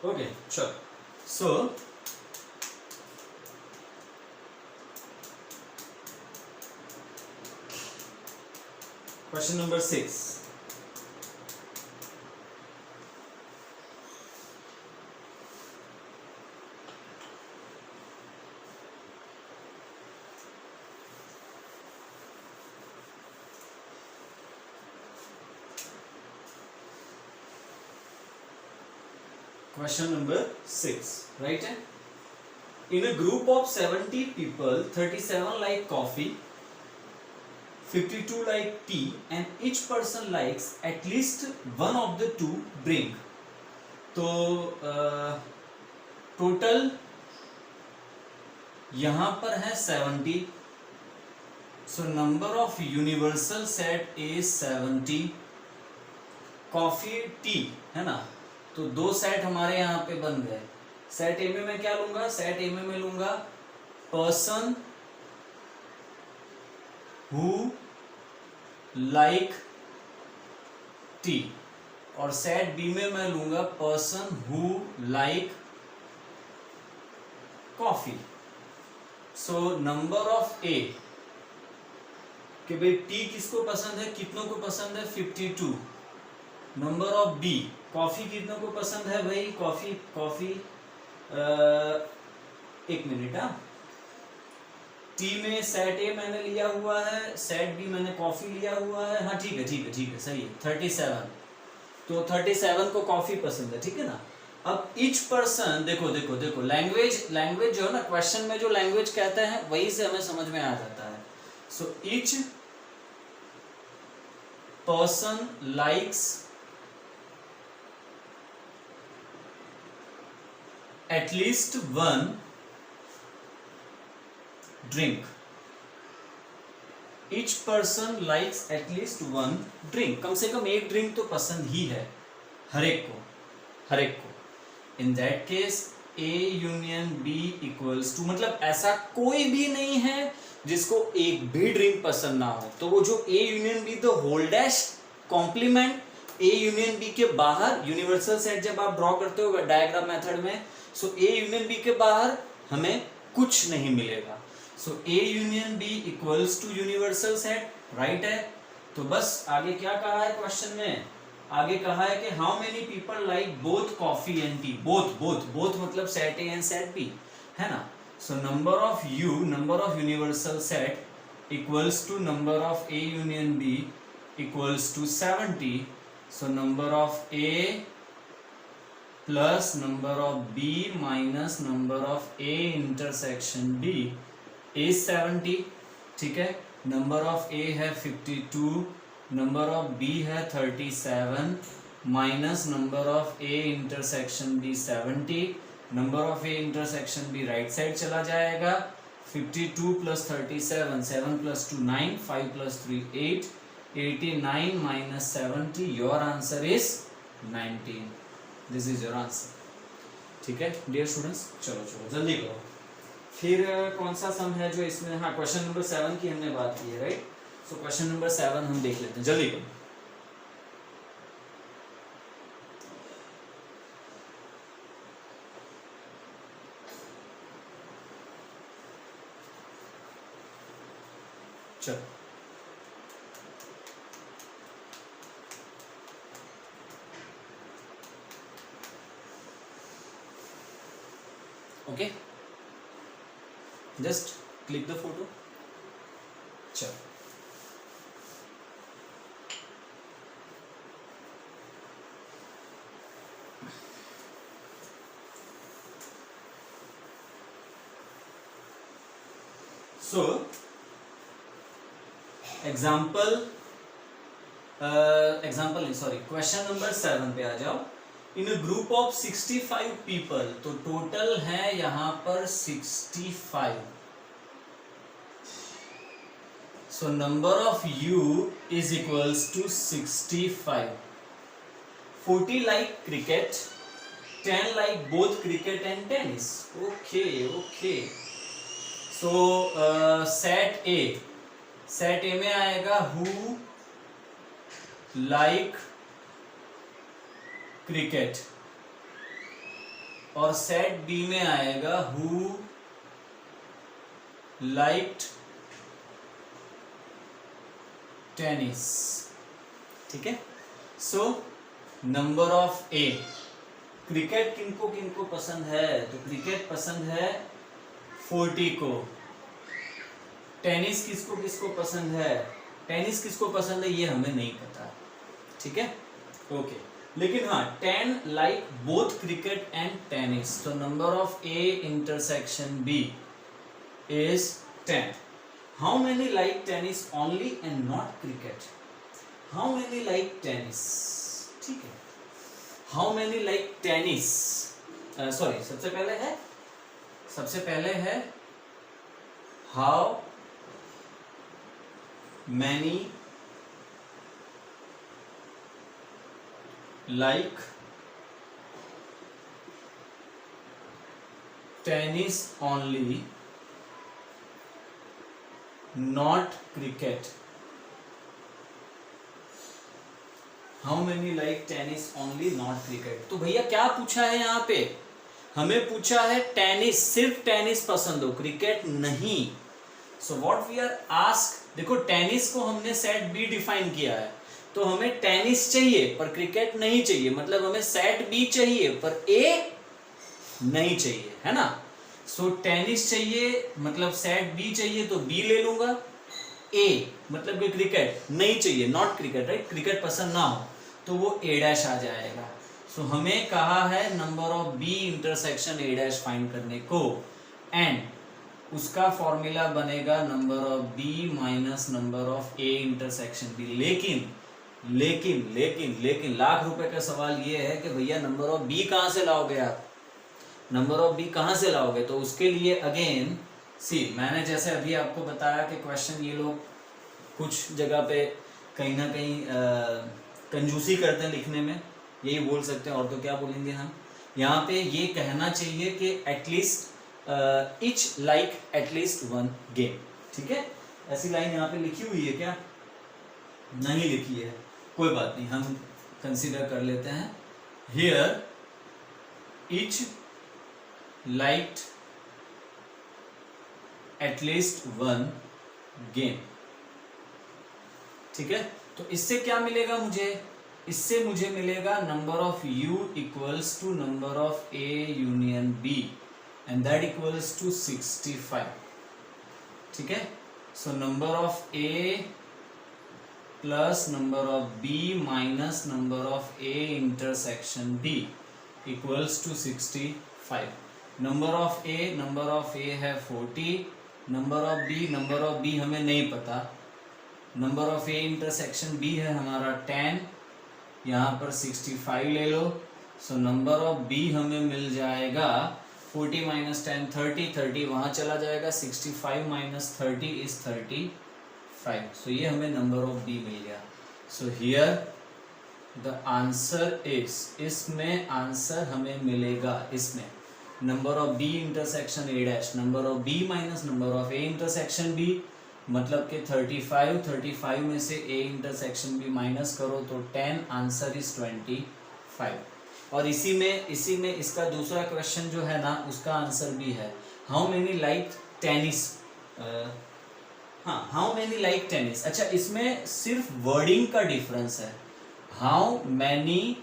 ओके चलो so question number 6. Question number 6, right? In a group of 70 people, 37 like coffee, 52 like tea, and each person likes at least one of the two drink. तो टोटल यहाँ पर है 70. So number of universal set is 70. Coffee tea है ना, तो दो set हमारे यहाँ पे बन गए. सेट ए में मैं क्या लूंगा, सेट ए में मैं लूंगा पर्सन हु लाइक टी, और सेट बी में मैं लूंगा person who like coffee. So number of A कि भाई टी किसको पसंद है, कितनों को पसंद है, 52. नंबर ऑफ बी कॉफी कितनों को पसंद है भाई, कॉफी एक मिनट. टी में सेट ए मैंने लिया हुआ है, सेट बी मैंने कॉफी लिया हुआ है. हाँ ठीक है सही है. 37, तो 37 को कॉफी पसंद है, ठीक है ना. अब ईच पर्सन देखो लैंग्वेज जो है ना, क्वेश्चन में जो लैंग्वेज कहते हैं वही से हमें समझ में आ जाता है. So each person likes at least one drink. Each person likes at least one drink. कम से कम एक ड्रिंक तो पसंद ही है हर एक को. In that case A union B equals to, मतलब ऐसा कोई भी नहीं है जिसको एक भी ड्रिंक पसंद ना हो. तो वो जो A union B the whole dash complement A union B के बाहर यूनिवर्सल सेट जब आप ड्रॉ करते हो डायग्राम मेथड में, सो A यूनियन B के बाहर हमें कुछ नहीं मिलेगा. So A union B equals to universal set, right है. तो बस आगे क्या कहा है क्वेश्चन में, आगे कहा है कि how many people like both coffee and tea. Both मतलब set A and set B है ना. So number of universal set equals to number of A union B equals to 70. So number of A plus number of B minus number of A intersection B is 70. ठीक है. Number of A है 52, number of B है 37, minus number of A intersection B 70. Number of A intersection B right side चला जाएगा. 52 plus 37, 7 plus 2 9, 5 plus 3 8, 89 minus 70. Your answer is 19. This is your answer. ठीक है dear students, चलो जल्दी करो. फिर कौन सा सम है जो इसमें, हाँ क्वेश्चन नंबर 7 की हमने बात की है, राइट. सो क्वेश्चन नंबर 7 हम देख लेते हैं, जल्दी करो. चलो okay, just click the photo. चलो सो एग्जाम्पल नहीं सॉरी, क्वेश्चन नंबर 7 पे आ जाओ. In a group of 65 people, तो टोटल है यहां पर 65. So number of U is equals to 65. 40 like cricket, 10 like both cricket and tennis. Okay. So set A में आएगा हु लाइक क्रिकेट, और सेट बी में आएगा हु लाइक्ड टेनिस। ठीक है, so number of A, cricket किनको किनको पसंद है, तो क्रिकेट पसंद है 40 को। टेनिस किसको किसको पसंद है, टेनिस किसको पसंद है ये हमें नहीं पता। ठीक है, ओके, लेकिन हाँ 10 like both cricket and tennis, तो number of A intersection B is 10. How many like tennis only and not cricket? How many like tennis? ठीक है, How many like tennis? Sorry, सबसे पहले है How many like tennis only not cricket? How many like tennis only not cricket? तो भैया क्या पूछा है यहाँ पे, हमें पूछा है टेनिस, सिर्फ टेनिस पसंद हो, क्रिकेट नहीं। So what we are ask, देखो टेनिस को हमने सेट बी डिफाइन किया है, तो हमें टेनिस चाहिए पर क्रिकेट नहीं चाहिए, मतलब हमें सेट बी चाहिए पर ए नहीं चाहिए, है ना। सो टेनिस चाहिए मतलब सेट बी चाहिए तो बी ले लूंगा, ए मतलब कि क्रिकेट नहीं चाहिए, नॉट क्रिकेट, राइट, क्रिकेट पसंद ना हो तो वो ए डैश आ जाएगा। सो हमें कहा है number of B intersection A dash find करने को, एंड उसका फॉर्मूला बनेगा number of B minus number of A intersection B. लेकिन लेकिन लेकिन लेकिन लाख रुपए का सवाल ये है कि भैया नंबर ऑफ बी कहां से लाओगे आप, नंबर ऑफ बी कहां से लाओगे, तो उसके लिए अगेन सी, मैंने जैसे अभी आपको बताया कि क्वेश्चन ये लोग कुछ जगह पे कहीं ना कहीं कंजूसी करते हैं लिखने में, यही बोल सकते हैं, और तो क्या बोलेंगे हम। यहाँ पे ये कहना चाहिए कि at least etch like at least one game. ठीक है, ऐसी लाइन यहाँ पे लिखी हुई है क्या, नहीं लिखी है, कोई बात नहीं, हम कंसीडर कर लेते हैं। Here etch liked at least one game. ठीक है, तो इससे क्या मिलेगा मुझे, इससे मुझे मिलेगा number of U equals to number of A union B and that equals to 65। ठीक है, so number of A plus number of B minus number of A intersection B equals to 65। Number of A है 40, number of B हमें नहीं पता, number of A intersection B है हमारा 10, यहाँ पर 65 ले लो। सो नंबर ऑफ बी हमें मिल जाएगा 40 माइनस 10 30, 30 वहाँ चला जाएगा, 65 माइनस 30 इज 35। सो ये हमें नंबर ऑफ बी मिल गया। So here the answer is, इसमें आंसर हमें मिलेगा, इसमें number of B intersection A dash, number of B minus number of A intersection B, मतलब कि 35 में से ए इंटरसेक्शन बी माइनस करो तो 10, आंसर इज 25। और इसी में इसका दूसरा क्वेश्चन जो है ना उसका आंसर भी है, हाउ मेनी लाइक टेनिस, हाँ हाउ मेनी लाइक टेनिस। अच्छा, इसमें सिर्फ वर्डिंग का डिफरेंस है, हाउ मैनी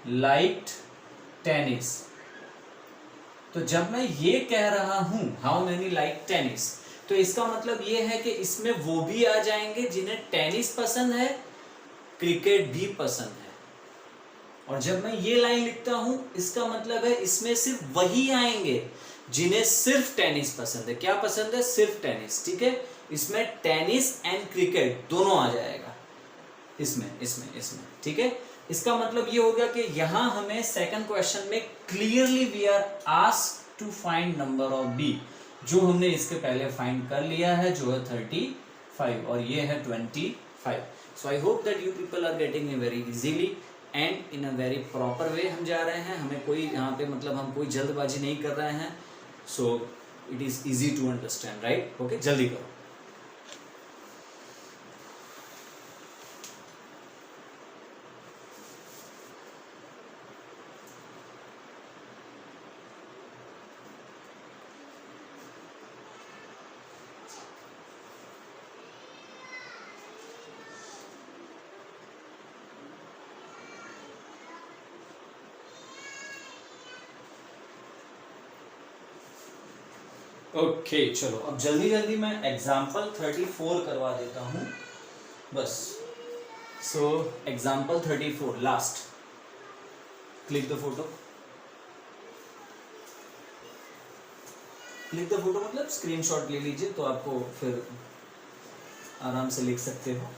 लाइक्ड टेनिस, तो जब मैं ये कह रहा हूं हाउ मेनी लाइक टेनिस, तो इसका मतलब ये है कि इसमें वो भी आ जाएंगे जिन्हें टेनिस पसंद है, क्रिकेट भी पसंद है। और जब मैं ये लाइन लिखता हूं इसका मतलब है इसमें सिर्फ वही आएंगे जिन्हें सिर्फ टेनिस पसंद है। क्या पसंद है, सिर्फ टेनिस। ठीक है, इसमें टेनिस एंड क्रिकेट दोनों आ जाएगा इसमें। ठीक है, इसका मतलब ये हो गया कि यहां हमें सेकंड क्वेश्चन में clearly we are asked to find number of B, जो हमने इसके पहले फाइंड कर लिया है, जो है 35 और ये है 25। So I hope that you people are getting it very easily and in a very proper way हम जा रहे हैं। हमें कोई यहाँ पे मतलब हम कोई जल्दबाजी नहीं कर रहे हैं, so it is easy to understand, right. Okay, जल्दी करो। ओके चलो अब जल्दी जल्दी मैं एग्जाम्पल 34 करवा देता हूं बस. So example 34 last. Click the photo. Click the photo मतलब स्क्रीनशॉट ले लीजिए तो आपको फिर आराम से लिख सकते हो.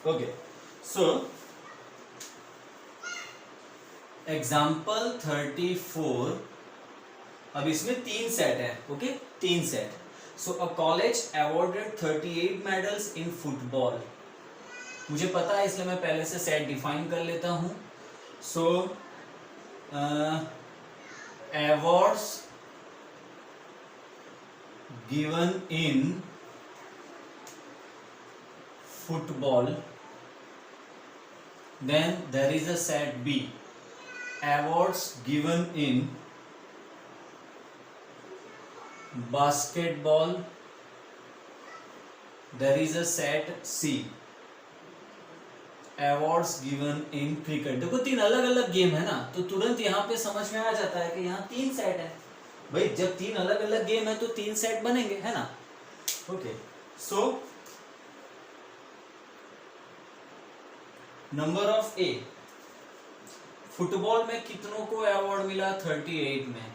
Okay so example 34. अब इसमें 3 सेट है. Okay 3 set. So a college awarded 38 medals in football. मुझे पता है इसलिए मैं पहले से सेट डिफाइन कर लेता हूं. So awards given in football. Then there is a set B, awards given in basketball. There is a set C, awards given in cricket. देखो 3 अलग अलग गेम है ना तो तुरंत यहाँ पे समझ में आ जाता है कि यहाँ 3 सेट है भाई. जब 3 अलग अलग गेम है तो 3 सेट बनेंगे है ना. Okay so number of A. Football में कितनों को अवार्ड मिला 38 में.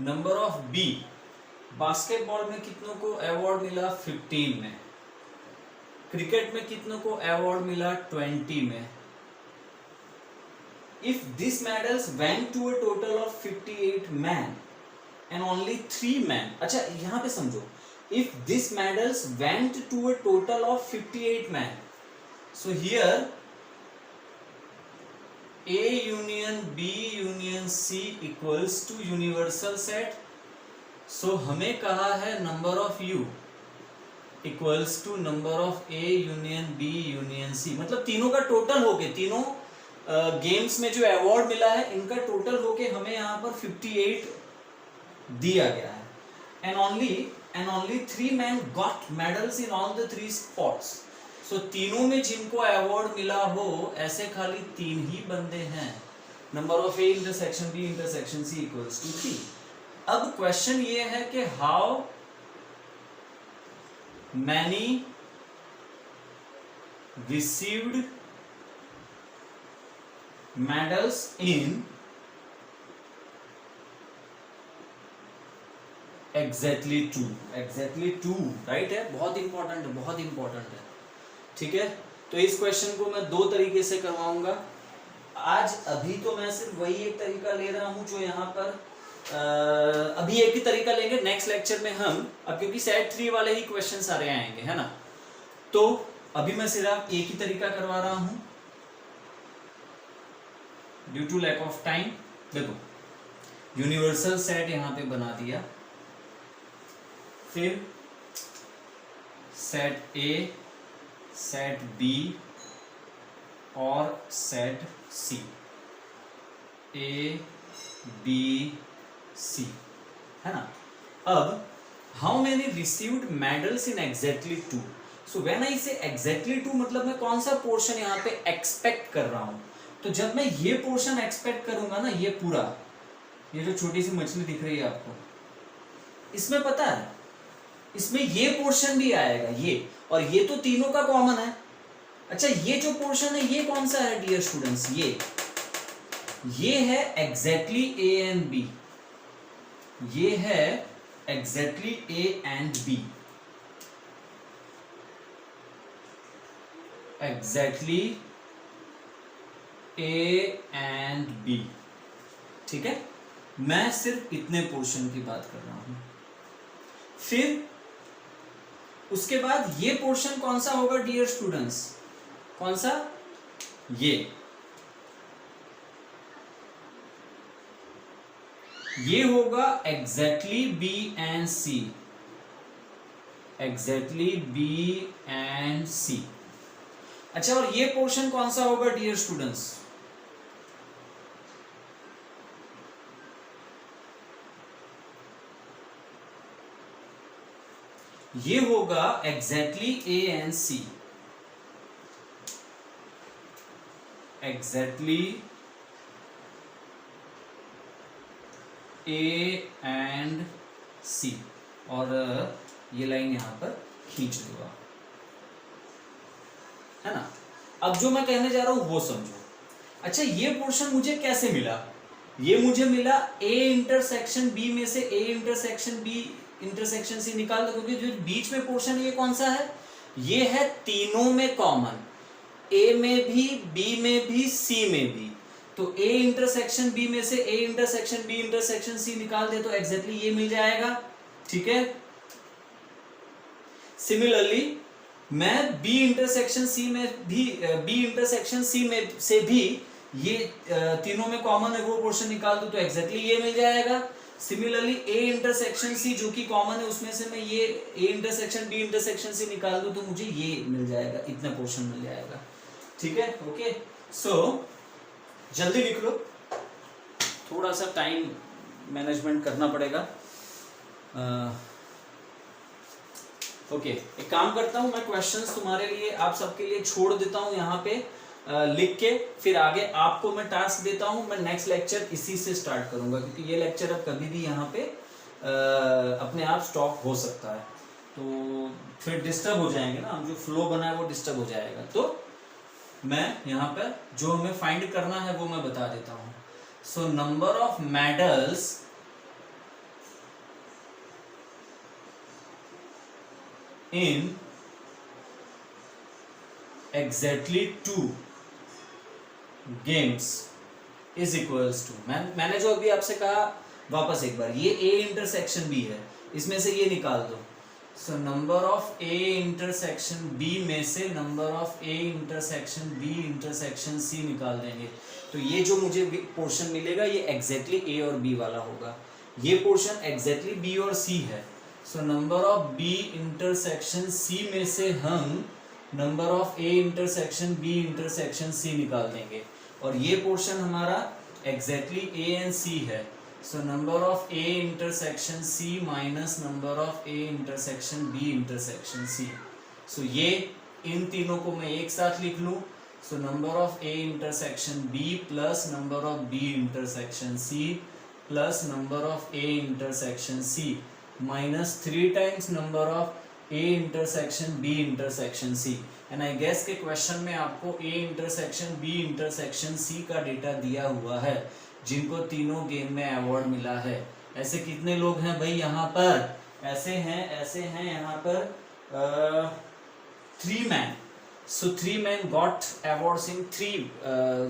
Number of B. बास्केटबॉल में कितनों को अवार्ड मिला 15 में. क्रिकेट में कितनों को अवार्ड मिला 20 में. If this medals went to a total of 58 man and only 3 man. अच्छा यहां पे समझो. If this medals went to a total of 58 man. So here A union B union C equals to universal set. So हमें कहा है number of U equals to number of A union B union C. मतलब तीनों का total होके तीनों games में जो अवार्ड मिला है इनका टोटल होके हमें यहाँ पर 58 दिया गया है. And only 3 men got medals in all the 3 sports. सो तीनों में जिनको अवार्ड मिला हो ऐसे खाली 3 ही बंदे हैं. Number of A intersection B intersection C equals to 3. अब क्वेश्चन ये है कि how many received medals in exactly 2. Exactly 2 right है. बहुत इंपॉर्टेंट है, बहुत इंपॉर्टेंट है. ठीक है तो इस क्वेश्चन को मैं 2 तरीके से करवाऊंगा आज. अभी तो मैं सिर्फ वही एक तरीका ले रहा हूं जो यहाँ पर अभी एक ही तरीका लेंगे. नेक्स्ट लेक्चर में हम अब क्योंकि सेट 3 वाले ही क्वेश्चन सारे आएंगे है ना तो अभी मैं सिर्फ एक ही तरीका करवा रहा हूं due to lack of time. देखो यूनिवर्सल सेट यहाँ पे बना दिया. फिर सेट ए सेट बी और set C. A B C है ना. अब how many received medals in exactly 2. So when I say exactly 2 मतलब मैं कौन सा पोर्शन यहाँ पे एक्सपेक्ट कर रहा हूं. तो जब मैं ये पोर्शन एक्सपेक्ट करूंगा ना ये पूरा ये जो छोटी सी मछली दिख रही है आपको इसमें पता है इसमें ये पोर्शन भी आएगा ये और ये तो तीनों का कॉमन है. अच्छा ये जो पोर्शन है ये कौन सा है डियर स्टूडेंट्स. ये है एग्जैक्टली ए एंड बी. ये है exactly A and B. Exactly A and B. ठीक है मैं सिर्फ इतने पोर्शन की बात कर रहा हूं. फिर उसके बाद ये पोर्शन कौन सा होगा डियर स्टूडेंट्स. कौन सा ये होगा exactly B and C. Exactly B and C. अच्छा और ये पोर्शन कौन सा होगा डियर स्टूडेंट्स. ये होगा exactly A and C. Exactly A and C, और ये लाइन यहां पर खींच दूंगा, है ना। अब जो मैं कहने जा रहा हूं वो समझो। अच्छा, ये पोर्शन मुझे कैसे मिला? ये मुझे मिला ए इंटरसेक्शन बी में से A intersection B intersection C निकाल दो, क्योंकि जो बीच में पोर्शन ये कौन सा है? ये है तीनों में कॉमन, ए में भी, बी में भी, सी में भी। तो ए इंटरसेक्शन बी में से A intersection B intersection C निकाल दे तो एग्जैक्टली ये मिल जाएगा, ठीक है। सिमिलरली मैं बी इंटरसेक्शन सी में भी, बी इंटरसेक्शन सी में से भी ये तीनों में कॉमन है वो पोर्शन निकाल दूं तो एग्जैक्टली ये मिल जाएगा। सिमिलरली ए इंटरसेक्शन सी जो कि कॉमन है उसमें से मैं ये A intersection B intersection C निकाल दूं तो मुझे ये मिल जाएगा, इतना पोर्शन मिल जाएगा, ठीक है। ओके, सो जल्दी लिख लो, थोड़ा सा टाइम मैनेजमेंट करना पड़ेगा। ओके, एक काम करता हूं मैं, क्वेश्चंस तुम्हारे लिए, आप सबके लिए छोड़ देता हूं यहाँ पे लिख के, फिर आगे आपको मैं टास्क देता हूं। मैं नेक्स्ट लेक्चर इसी से स्टार्ट करूंगा, क्योंकि ये लेक्चर अब कभी भी यहाँ पे अपने आप स्टॉप हो सकता है, तो फिर डिस्टर्ब हो जाएंगे ना, हम जो फ्लो बना है वो डिस्टर्ब हो जाएगा। तो मैं यहाँ पर जो हमें फाइंड करना है वो मैं बता देता हूँ। So number of medals in exactly 2 games is equals to, मैंने जो अभी आपसे कहा वापस एक बार, ये ए इंटरसेक्शन बी है, इसमें से ये निकाल दो। So number of A intersection B में से number of A intersection B intersection C निकाल देंगे, तो ये जो मुझे पोर्शन मिलेगा ये एग्जैक्टली ए और बी वाला होगा, ये पोर्शन एग्जैक्टली बी और सी है। So number of B intersection C में से हम number of A intersection B intersection C निकाल देंगे, और ये पोर्शन हमारा एग्जैक्टली ए एंड सी है। So number of A intersection C minus number of A intersection B intersection C. So ये इन तीनों को मैं एक साथ लिख लूं, so number of A intersection B plus number of B intersection C plus number of A intersection C minus 3 times number of A intersection B intersection C. And I guess के क्वेश्चन में आपको A intersection B intersection C का data दिया हुआ है, जिनको तीनों game में अवार्ड मिला है। ऐसे कितने लोग हैं भाई यहाँ पर? ऐसे हैं यहाँ पर 3 मैन। सो 3 मैन गॉट अवार्ड्स इन 3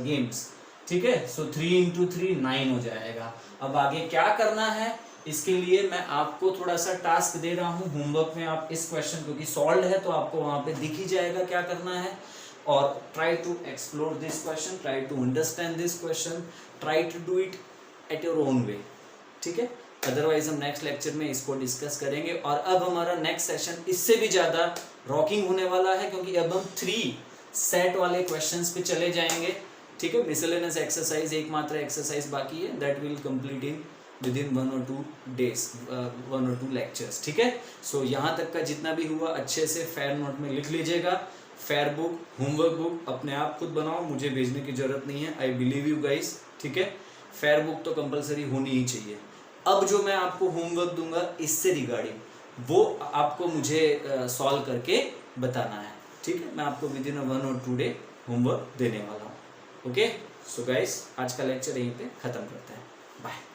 गेम्स, ठीक है। सो 3 इंटू 3 9 हो जाएगा। अब आगे क्या करना है, इसके लिए मैं आपको थोड़ा सा टास्क दे रहा हूँ होमवर्क में। आप इस क्वेश्चन क्योंकि सॉल्व है तो आपको वहां पे दिख ही जाएगा क्या करना है, और try to explore this question, try to understand this question, try to do it at your own way, ठीक है। अदरवाइज हम नेक्स्ट लेक्चर में इसको डिस्कस करेंगे। और अब हमारा नेक्स्ट सेशन इससे भी ज्यादा रॉकिंग होने वाला है, क्योंकि अब हम 3 सेट वाले क्वेश्चंस पे चले जाएंगे, ठीक है। मिसलेनियस एक्सरसाइज एकमात्र एक्सरसाइज बाकी है, that will complete in within 1 or 2 days, 1 or 2 lectures, ठीक है। सो यहाँ तक का जितना भी हुआ अच्छे से फेयर नोट में लिख लीजिएगा। फेयर बुक, होमवर्क बुक अपने आप खुद बनाओ, मुझे भेजने की जरूरत नहीं है। आई बिलीव यू गाइस, ठीक है। फेयर बुक तो कंपलसरी होनी ही चाहिए। अब जो मैं आपको होमवर्क दूंगा इससे रिगार्डिंग, वो आपको मुझे सॉल्व करके बताना है, ठीक है। मैं आपको विदिन 1 or 2 day होमवर्क देने वाला हूँ, ओके। सो गाइस आज का लेक्चर यहीं पे खत्म करते हैं, बाय।